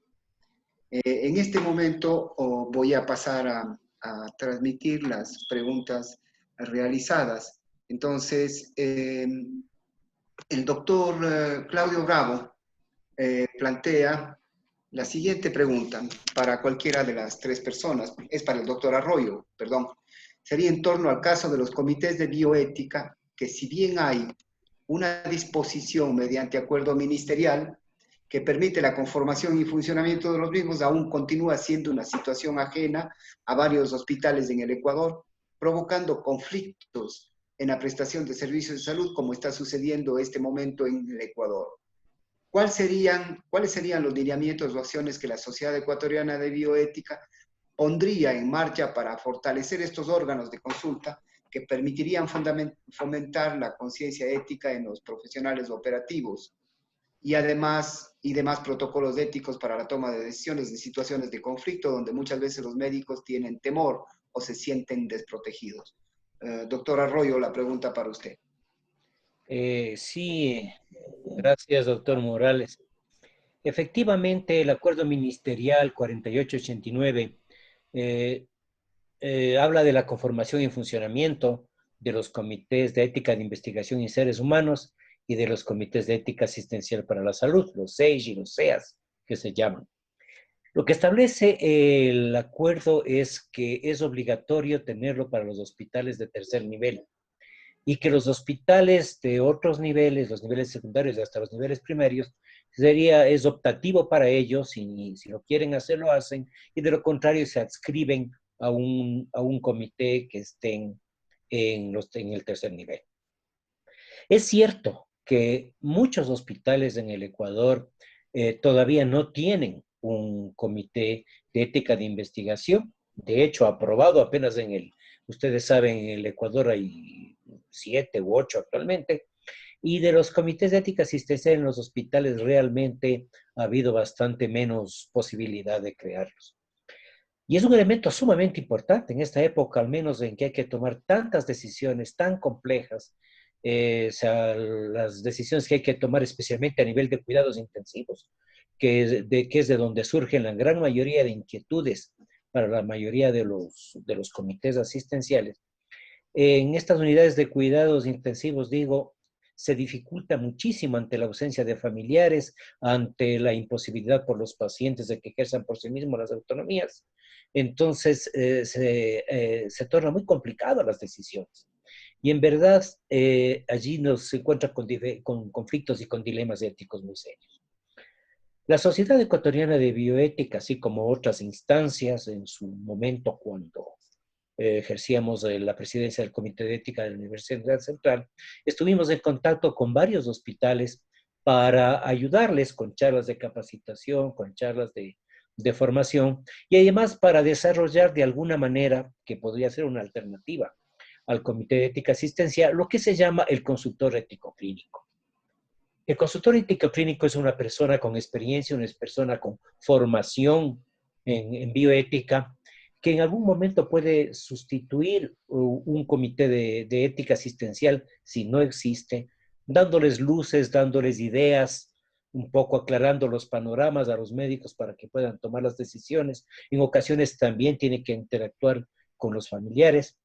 En este momento voy a pasar transmitir las preguntas realizadas. Entonces, el doctor Claudio Bravo plantea la siguiente pregunta para cualquiera de las tres personas. Es para el doctor Arroyo, perdón. Sería en torno al caso de los comités de bioética, que si bien hay una disposición mediante acuerdo ministerial que permite la conformación y funcionamiento de los mismos, aún continúa siendo una situación ajena a varios hospitales en el Ecuador, provocando conflictos en la prestación de servicios de salud, como está sucediendo en este momento en el Ecuador. ¿Cuáles serían los lineamientos o acciones que la Sociedad Ecuatoriana de Bioética pondría en marcha para fortalecer estos órganos de consulta que permitirían fomentar la conciencia ética en los profesionales operativos y además demás protocolos éticos para la toma de decisiones en situaciones de conflicto donde muchas veces los médicos tienen temor o se sienten desprotegidos? Doctor Arroyo, la pregunta para usted. Sí, gracias, doctor Morales. Efectivamente, el acuerdo ministerial 4889 habla de la conformación y funcionamiento de los comités de ética de investigación en seres humanos y de los comités de ética asistencial para la salud, los CEIS y los CEAS, que se llaman. Lo que establece el acuerdo es que es obligatorio tenerlo para los hospitales de tercer nivel y que los hospitales de otros niveles, los niveles secundarios y hasta los niveles primarios, es optativo para ellos, y si lo quieren hacer, lo hacen, y de lo contrario se adscriben a un comité que estén en el tercer nivel. Es cierto que muchos hospitales en el Ecuador todavía no tienen un comité de ética de investigación. De hecho, aprobado apenas ustedes saben, en el Ecuador hay 7 u 8 actualmente. Y de los comités de ética asistencial en los hospitales realmente ha habido bastante menos posibilidad de crearlos. Y es un elemento sumamente importante en esta época, al menos en que hay que tomar tantas decisiones tan complejas, o sea, las decisiones que hay que tomar especialmente a nivel de cuidados intensivos, que es de donde surgen la gran mayoría de inquietudes para la mayoría de los comités asistenciales. En estas unidades de cuidados intensivos, digo, se dificulta muchísimo ante la ausencia de familiares, ante la imposibilidad por los pacientes de que ejerzan por sí mismos las autonomías. Entonces, se torna muy complicado las decisiones. Y en verdad, allí nos se encuentra con conflictos y con dilemas éticos muy serios. La Sociedad Ecuatoriana de Bioética, así como otras instancias en su momento cuando ejercíamos la presidencia del Comité de Ética de la Universidad Central, estuvimos en contacto con varios hospitales para ayudarles con charlas de capacitación, con charlas de formación, y además para desarrollar de alguna manera, que podría ser una alternativa al Comité de Ética Asistencial, lo que se llama el consultor ético clínico. El consultor ético clínico es una persona con experiencia, una persona con formación en bioética, que en algún momento puede sustituir un comité de ética asistencial si no existe, dándoles luces, dándoles ideas, un poco aclarando los panoramas a los médicos para que puedan tomar las decisiones. En ocasiones también tiene que interactuar con los familiares.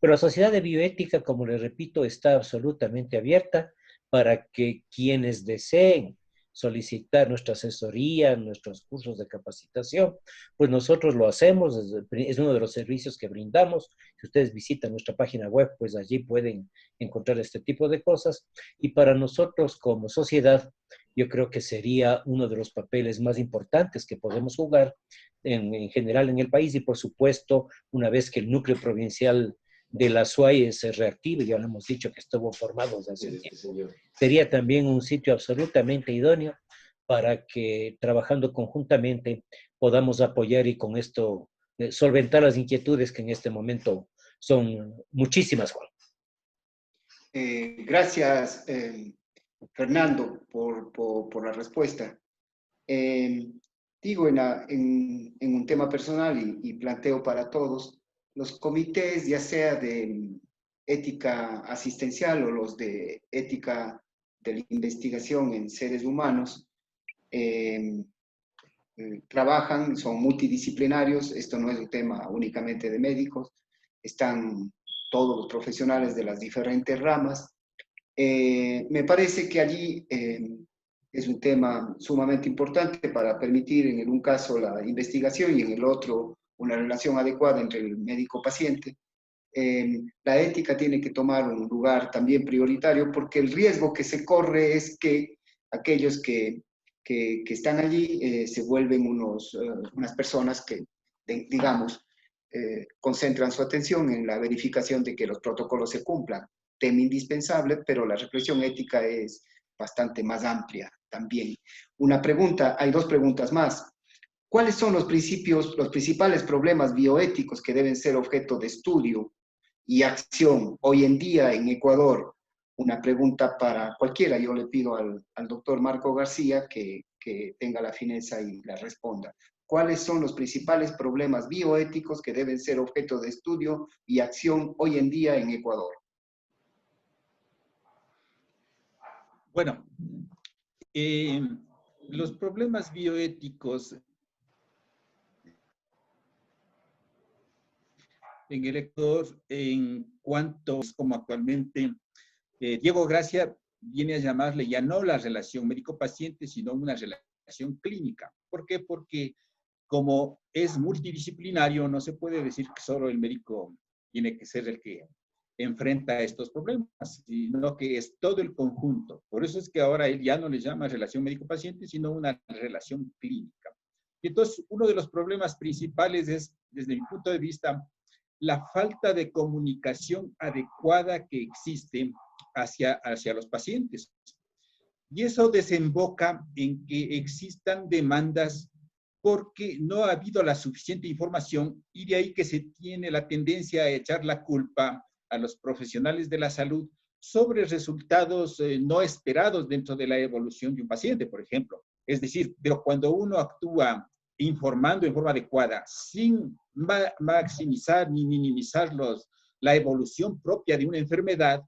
Pero la Sociedad de Bioética, como les repito, está absolutamente abierta para que quienes deseen solicitar nuestra asesoría, nuestros cursos de capacitación, pues nosotros lo hacemos, es uno de los servicios que brindamos. Si ustedes visitan nuestra página web, pues allí pueden encontrar este tipo de cosas. Y para nosotros como sociedad, yo creo que sería uno de los papeles más importantes que podemos jugar en general en el país, y por supuesto, una vez que el núcleo provincial de la SUAI se reactive, ya lo hemos dicho que estuvo formado desde hace un tiempo. Sería también un sitio absolutamente idóneo para que trabajando conjuntamente podamos apoyar y con esto solventar las inquietudes que en este momento son muchísimas, Juan. Gracias, Fernando, por la respuesta. Digo, en un tema personal y planteo para todos, los comités, ya sea de ética asistencial o los de ética de la investigación en seres humanos, trabajan, son multidisciplinarios, esto no es un tema únicamente de médicos, están todos los profesionales de las diferentes ramas. Me parece que allí es un tema sumamente importante para permitir en un caso la investigación y en el otro una relación adecuada entre el médico-paciente. La ética tiene que tomar un lugar también prioritario porque el riesgo que se corre es que aquellos que están allí se vuelven unas personas que, digamos, concentran su atención en la verificación de que los protocolos se cumplan. Tema indispensable, pero la reflexión ética es bastante más amplia también. Una pregunta, hay dos preguntas más. ¿Cuáles son los principales problemas bioéticos que deben ser objeto de estudio y acción hoy en día en Ecuador? Una pregunta para cualquiera. Yo le pido al doctor Marco García que tenga la fineza y la responda. ¿Cuáles son los principales problemas bioéticos que deben ser objeto de estudio y acción hoy en día en Ecuador? Bueno, los problemas bioéticos en el Ecuador, en cuanto como actualmente Diego Gracia viene a llamarle ya no la relación médico-paciente, sino una relación clínica. ¿Por qué? Porque como es multidisciplinario, no se puede decir que solo el médico tiene que ser el que enfrenta estos problemas, sino que es todo el conjunto. Por eso es que ahora él ya no le llama relación médico-paciente, sino una relación clínica. Y entonces, uno de los problemas principales es, desde mi punto de vista, la falta de comunicación adecuada que existe hacia los pacientes. Y eso desemboca en que existan demandas porque no ha habido la suficiente información y de ahí que se tiene la tendencia a echar la culpa a los profesionales de la salud sobre resultados no esperados dentro de la evolución de un paciente, por ejemplo. Es decir, pero cuando uno actúa informando en forma adecuada, sin maximizar ni minimizar la evolución propia de una enfermedad,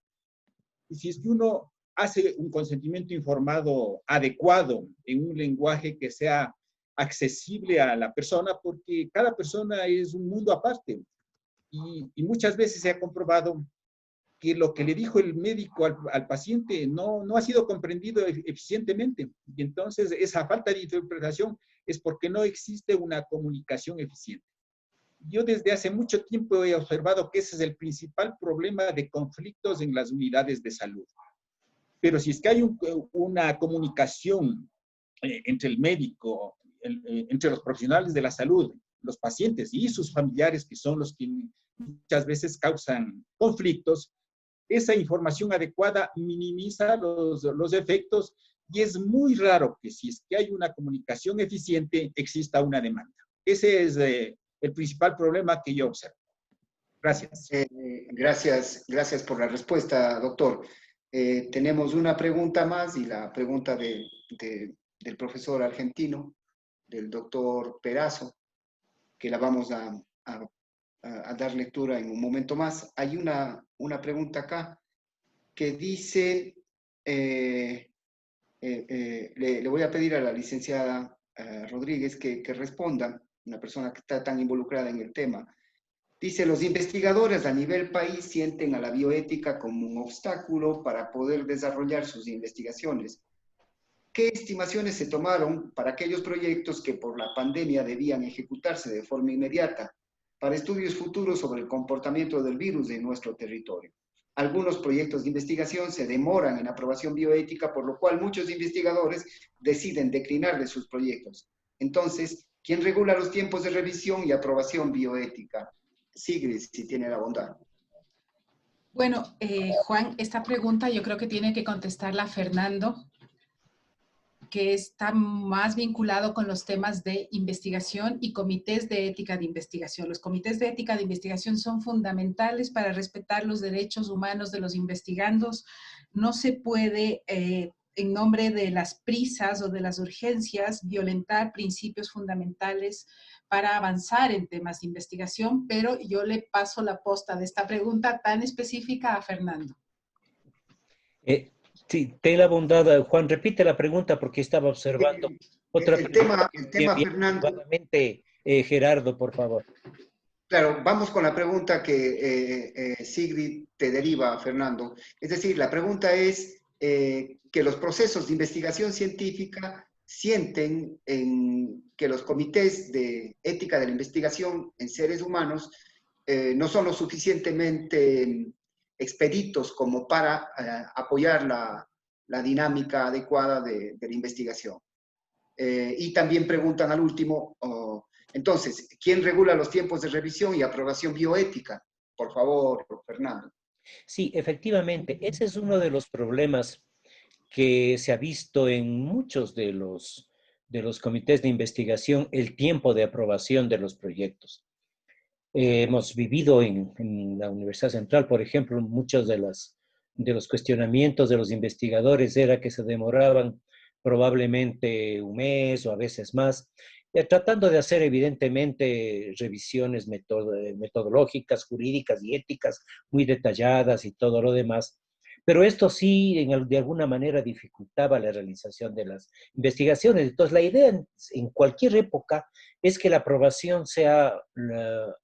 y si es que uno hace un consentimiento informado adecuado en un lenguaje que sea accesible a la persona, porque cada persona es un mundo aparte. Y muchas veces se ha comprobado que lo que le dijo el médico al paciente no ha sido comprendido eficientemente. Y entonces esa falta de interpretación es porque no existe una comunicación eficiente. Yo desde hace mucho tiempo he observado que ese es el principal problema de conflictos en las unidades de salud. Pero si es que hay una comunicación entre el médico, entre los profesionales de la salud, los pacientes y sus familiares, que son los que muchas veces causan conflictos, esa información adecuada minimiza los efectos y es muy raro que si es que hay una comunicación eficiente exista una demanda. Ese es el principal problema que yo observo. Gracias. Gracias por la respuesta, doctor. Tenemos una pregunta más y la pregunta del profesor argentino, del doctor Perazo, que la vamos a dar lectura en un momento más. Hay una pregunta acá que dice, le voy a pedir a la licenciada Rodríguez que responda, una persona que está tan involucrada en el tema. Dice, los investigadores a nivel país sienten a la bioética como un obstáculo para poder desarrollar sus investigaciones. ¿Qué estimaciones se tomaron para aquellos proyectos que por la pandemia debían ejecutarse de forma inmediata para estudios futuros sobre el comportamiento del virus en nuestro territorio? Algunos proyectos de investigación se demoran en aprobación bioética, por lo cual muchos investigadores deciden declinar de sus proyectos. Entonces, ¿quién regula los tiempos de revisión y aprobación bioética? Sigrid, si tiene la bondad. Bueno, Juan, esta pregunta yo creo que tiene que contestarla Fernando, que está más vinculado con los temas de investigación y comités de ética de investigación. Los comités de ética de investigación son fundamentales para respetar los derechos humanos de los investigandos. No se puede, en nombre de las prisas o de las urgencias, violentar principios fundamentales para avanzar en temas de investigación, pero yo le paso la posta de esta pregunta tan específica a Fernando. Sí, ten la bondad, Juan, repite la pregunta porque estaba observando. Otra El pregunta. tema, Fernando. Nuevamente, Gerardo, por favor. Claro, vamos con la pregunta que Sigrid te deriva, Fernando. Es decir, la pregunta es que los procesos de investigación científica sienten que los comités de ética de la investigación en seres humanos no son lo suficientemente expeditos como para apoyar la dinámica adecuada de la investigación. Y también preguntan al último, entonces, ¿quién regula los tiempos de revisión y aprobación bioética? Por favor, Fernando. Sí, efectivamente, ese es uno de los problemas que se ha visto en muchos de los comités de investigación, el tiempo de aprobación de los proyectos. Hemos vivido en la Universidad Central, por ejemplo, muchos de los cuestionamientos de los investigadores era que se demoraban probablemente un mes o a veces más, tratando de hacer evidentemente revisiones metodológicas, jurídicas y éticas muy detalladas y todo lo demás. Pero esto sí, de alguna manera, dificultaba la realización de las investigaciones. Entonces, la idea en cualquier época es que la aprobación sea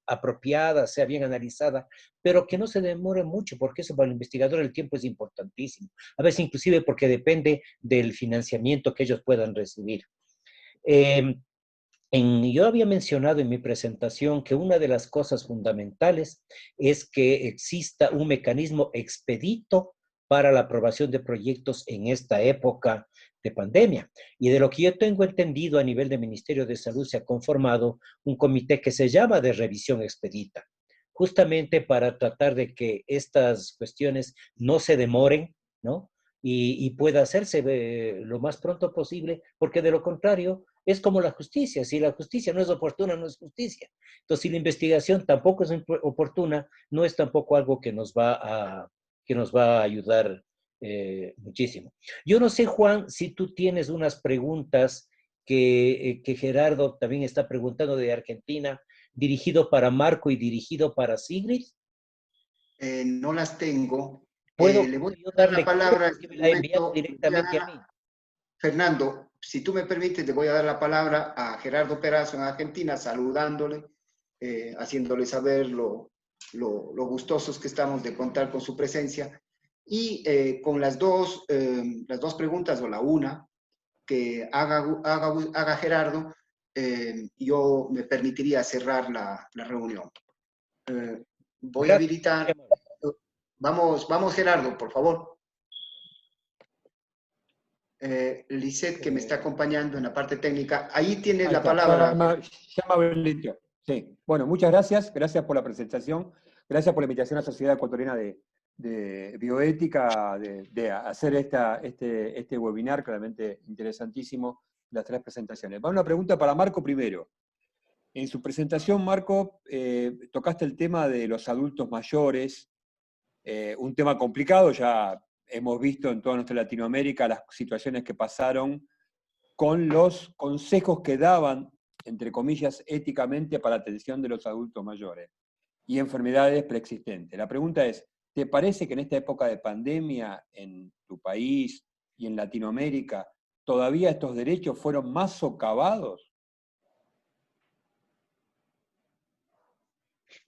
apropiada, sea bien analizada, pero que no se demore mucho, porque eso para el investigador el tiempo es importantísimo. A veces inclusive porque depende del financiamiento que ellos puedan recibir. Yo había mencionado en mi presentación que una de las cosas fundamentales es que exista un mecanismo expedito para la aprobación de proyectos en esta época de pandemia. Y de lo que yo tengo entendido a nivel del Ministerio de Salud se ha conformado un comité que se llama de revisión expedita, justamente para tratar de que estas cuestiones no se demoren, ¿no? Y pueda hacerse lo más pronto posible, porque de lo contrario es como la justicia. Si la justicia no es oportuna, no es justicia. Entonces, si la investigación tampoco es oportuna, no es tampoco algo que nos va a ayudar muchísimo. Yo no sé, Juan, si tú tienes unas preguntas que Gerardo también está preguntando de Argentina, dirigido para Marco y dirigido para Sigrid. No las tengo. ¿Puedo Le voy yo a dar la darle palabra que en me este la ha enviado momento. directamente a mí? Fernando, si tú me permites, le voy a dar la palabra a Gerardo Perazo en Argentina, saludándole, haciéndole saber lo gustosos que estamos de contar con su presencia. Y con las dos preguntas, o la una, que haga Gerardo, yo me permitiría cerrar la reunión. Voy a Gracias. habilitar. Vamos, Gerardo, por favor. Lisette, que me está acompañando en la parte técnica. Ahí tienes la palabra. Ya me habilitó. Sí. Bueno, muchas gracias. Gracias por la presentación. Gracias por la invitación a la Sociedad Ecuatoriana de Bioética, de hacer este webinar claramente interesantísimo, las tres presentaciones. Va una pregunta para Marco primero. En su presentación, Marco, tocaste el tema de los adultos mayores, un tema complicado, ya hemos visto en toda nuestra Latinoamérica las situaciones que pasaron con los consejos que daban, entre comillas, éticamente para la atención de los adultos mayores y enfermedades preexistentes. La pregunta es, ¿te parece que en esta época de pandemia en tu país y en Latinoamérica todavía estos derechos fueron más socavados?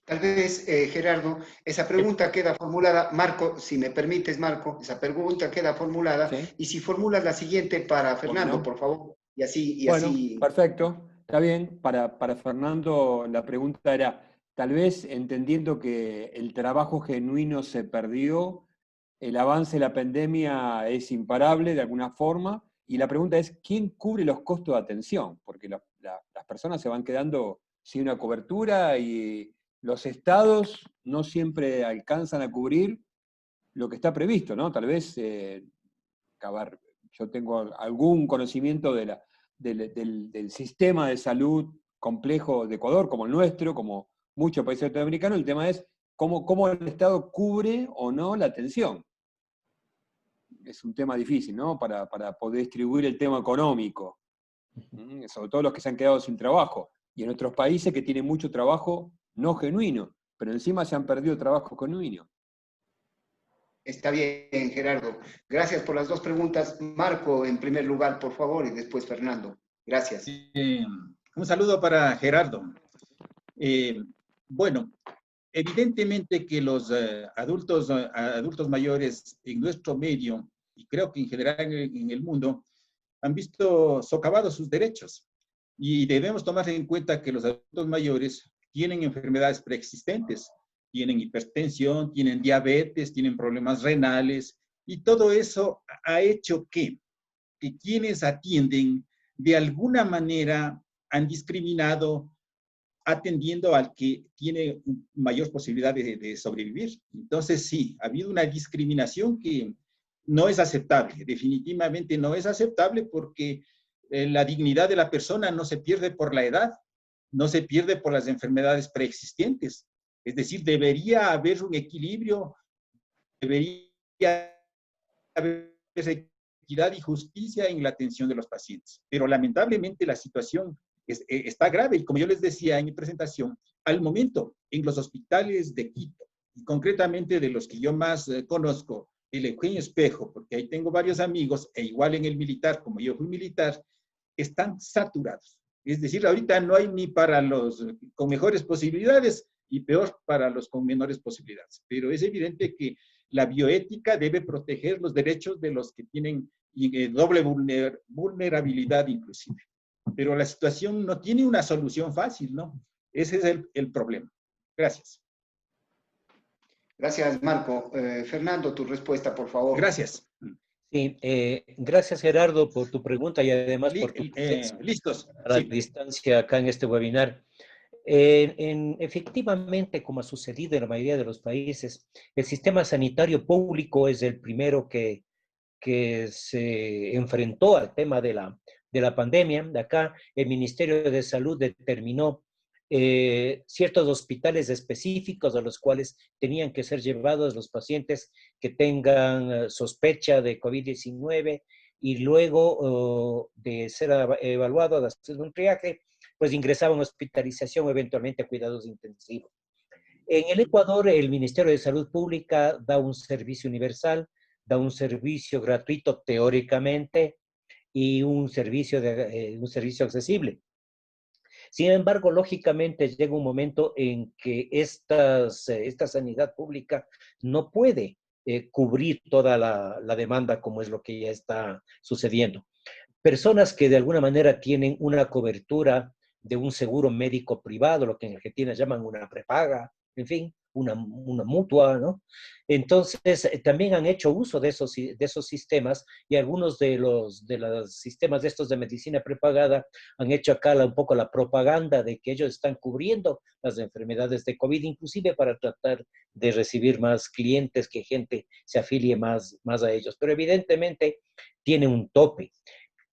Tal vez, Gerardo, esa pregunta queda formulada, Marco, si me permites, Marco, esa pregunta queda formulada, ¿sí? Y si formulas la siguiente para Fernando, bueno, por favor, y así. Bueno, perfecto, está bien. Para Fernando la pregunta era, tal vez entendiendo que el trabajo genuino se perdió, el avance de la pandemia es imparable de alguna forma, y la pregunta es, ¿quién cubre los costos de atención? Porque las personas se van quedando sin una cobertura y los estados no siempre alcanzan a cubrir lo que está previsto, ¿no? Tal vez, yo tengo algún conocimiento del sistema de salud complejo de Ecuador, como el nuestro, como muchos países latinoamericanos. El tema es cómo el Estado cubre o no la atención. Es un tema difícil, ¿no? Para poder distribuir el tema económico, sobre todo los que se han quedado sin trabajo. Y en otros países que tienen mucho trabajo no genuino, pero encima se han perdido trabajo genuino. Está bien, Gerardo. Gracias por las dos preguntas. Marco, en primer lugar, por favor, y después Fernando. Gracias. Un saludo para Gerardo. Bueno, evidentemente que los adultos mayores en nuestro medio, y creo que en general en el mundo, han visto socavados sus derechos. Y debemos tomar en cuenta que los adultos mayores tienen enfermedades preexistentes, tienen hipertensión, tienen diabetes, tienen problemas renales, y todo eso ha hecho que quienes atienden de alguna manera han discriminado atendiendo al que tiene mayor posibilidad de sobrevivir. Entonces, sí, ha habido una discriminación que no es aceptable, definitivamente no es aceptable porque la dignidad de la persona no se pierde por la edad, no se pierde por las enfermedades preexistentes. Es decir, debería haber un equilibrio, debería haber equidad y justicia en la atención de los pacientes. Pero lamentablemente la situación está grave y como yo les decía en mi presentación, al momento en los hospitales de Quito, y concretamente de los que yo más conozco, el Eugenio Espejo, porque ahí tengo varios amigos, e igual en el militar, como yo fui militar, están saturados. Es decir, ahorita no hay ni para los con mejores posibilidades y peor para los con menores posibilidades. Pero es evidente que la bioética debe proteger los derechos de los que tienen doble vulnerabilidad inclusive. Pero la situación no tiene una solución fácil, ¿no? Ese es el problema. Gracias. Gracias, Marco. Fernando, tu respuesta, por favor. Gracias. Sí, gracias Gerardo por tu pregunta y además por tu listos. A la distancia acá en este webinar. Efectivamente, como ha sucedido en la mayoría de los países, el sistema sanitario público es el primero que se enfrentó al tema de la pandemia. De acá, el Ministerio de Salud determinó ciertos hospitales específicos a los cuales tenían que ser llevados los pacientes que tengan sospecha de COVID-19 y luego de ser evaluados, de hacer un triaje, pues ingresaban a hospitalización, eventualmente a cuidados intensivos. En el Ecuador, el Ministerio de Salud Pública da un servicio universal, da un servicio gratuito teóricamente y un servicio accesible. Sin embargo, lógicamente llega un momento en que esta sanidad pública no puede cubrir toda la demanda como es lo que ya está sucediendo. Personas que de alguna manera tienen una cobertura de un seguro médico privado, lo que en Argentina llaman una prepaga, en fin, una mutua, ¿no? Entonces, también han hecho uso de esos sistemas y algunos de los sistemas de estos de medicina prepagada han hecho acá un poco la propaganda de que ellos están cubriendo las enfermedades de COVID, inclusive para tratar de recibir más clientes, que gente se afilie más a ellos. Pero evidentemente tiene un tope.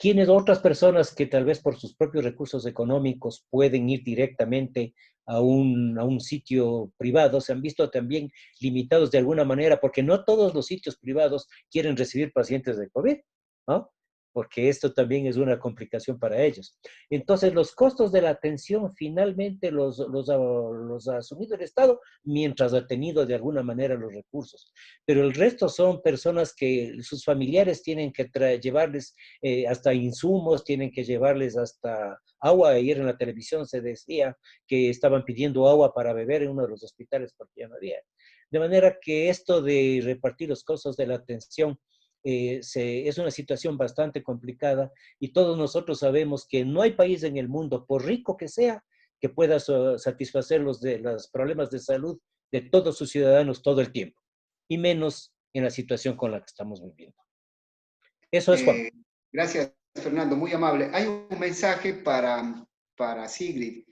¿Quiénes otras personas que tal vez por sus propios recursos económicos pueden ir directamente a un sitio privado, se han visto también limitados de alguna manera, porque no todos los sitios privados quieren recibir pacientes de COVID, ¿no? Porque esto también es una complicación para ellos. Entonces, los costos de la atención finalmente los ha asumido el Estado mientras ha tenido de alguna manera los recursos. Pero el resto son personas que sus familiares tienen que llevarles hasta insumos, tienen que llevarles hasta agua. Ayer en la televisión se decía que estaban pidiendo agua para beber en uno de los hospitales porque ya no había. De manera que esto de repartir los costos de la atención es una situación bastante complicada y todos nosotros sabemos que no hay país en el mundo, por rico que sea, que pueda satisfacer los problemas de salud de todos sus ciudadanos todo el tiempo, y menos en la situación con la que estamos viviendo. Eso es, Juan. Gracias, Fernando, muy amable. Hay un mensaje para Sigrid.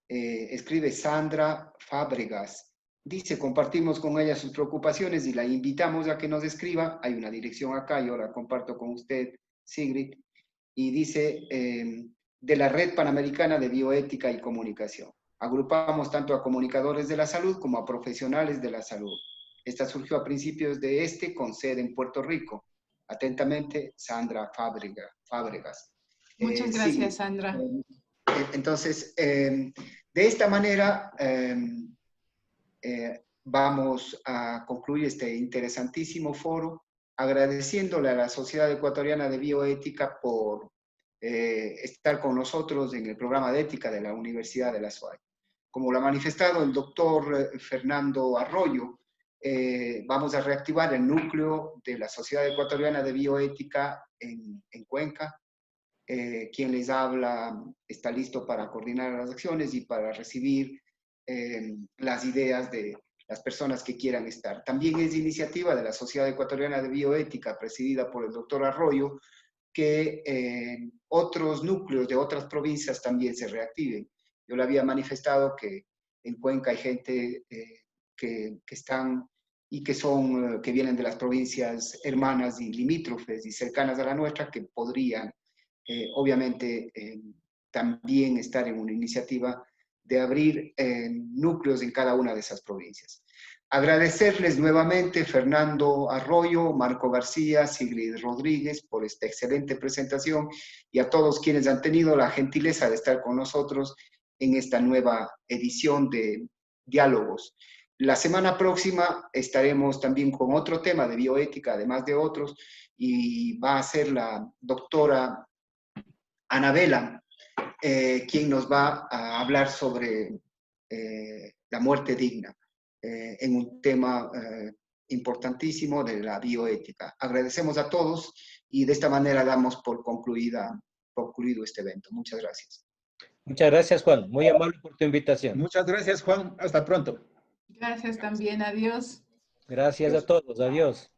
Escribe Sandra Fábregas. Dice, compartimos con ella sus preocupaciones y la invitamos a que nos escriba. Hay una dirección acá, yo la comparto con usted, Sigrid. Y dice, de la Red Panamericana de Bioética y Comunicación. Agrupamos tanto a comunicadores de la salud como a profesionales de la salud. Esta surgió a principios de con sede en Puerto Rico. Atentamente, Sandra Fábregas. Muchas gracias, Sandra. Entonces, de esta manera vamos a concluir este interesantísimo foro, agradeciéndole a la Sociedad Ecuatoriana de Bioética por estar con nosotros en el programa de ética de la Universidad de la SUAY. Como lo ha manifestado el doctor Fernando Arroyo, vamos a reactivar el núcleo de la Sociedad Ecuatoriana de Bioética en Cuenca. Quien les habla está listo para coordinar las acciones y para recibir las ideas de las personas que quieran estar. También es iniciativa de la Sociedad Ecuatoriana de Bioética, presidida por el doctor Arroyo, que otros núcleos de otras provincias también se reactiven. Yo le había manifestado que en Cuenca hay gente que están y que vienen de las provincias hermanas y limítrofes y cercanas a la nuestra, que podrían obviamente también estar en una iniciativa de abrir núcleos en cada una de esas provincias. Agradecerles nuevamente Fernando Arroyo, Marco García, Sigrid Rodríguez por esta excelente presentación y a todos quienes han tenido la gentileza de estar con nosotros en esta nueva edición de Diálogos. La semana próxima estaremos también con otro tema de bioética, además de otros, y va a ser la doctora Anabela, quien nos va a hablar sobre la muerte digna, en un tema importantísimo de la bioética. Agradecemos a todos y de esta manera damos por concluido este evento. Muchas gracias. Muchas gracias, Juan. Muy amable por tu invitación. Muchas gracias, Juan. Hasta pronto. Gracias también. Adiós. Gracias a todos. Adiós.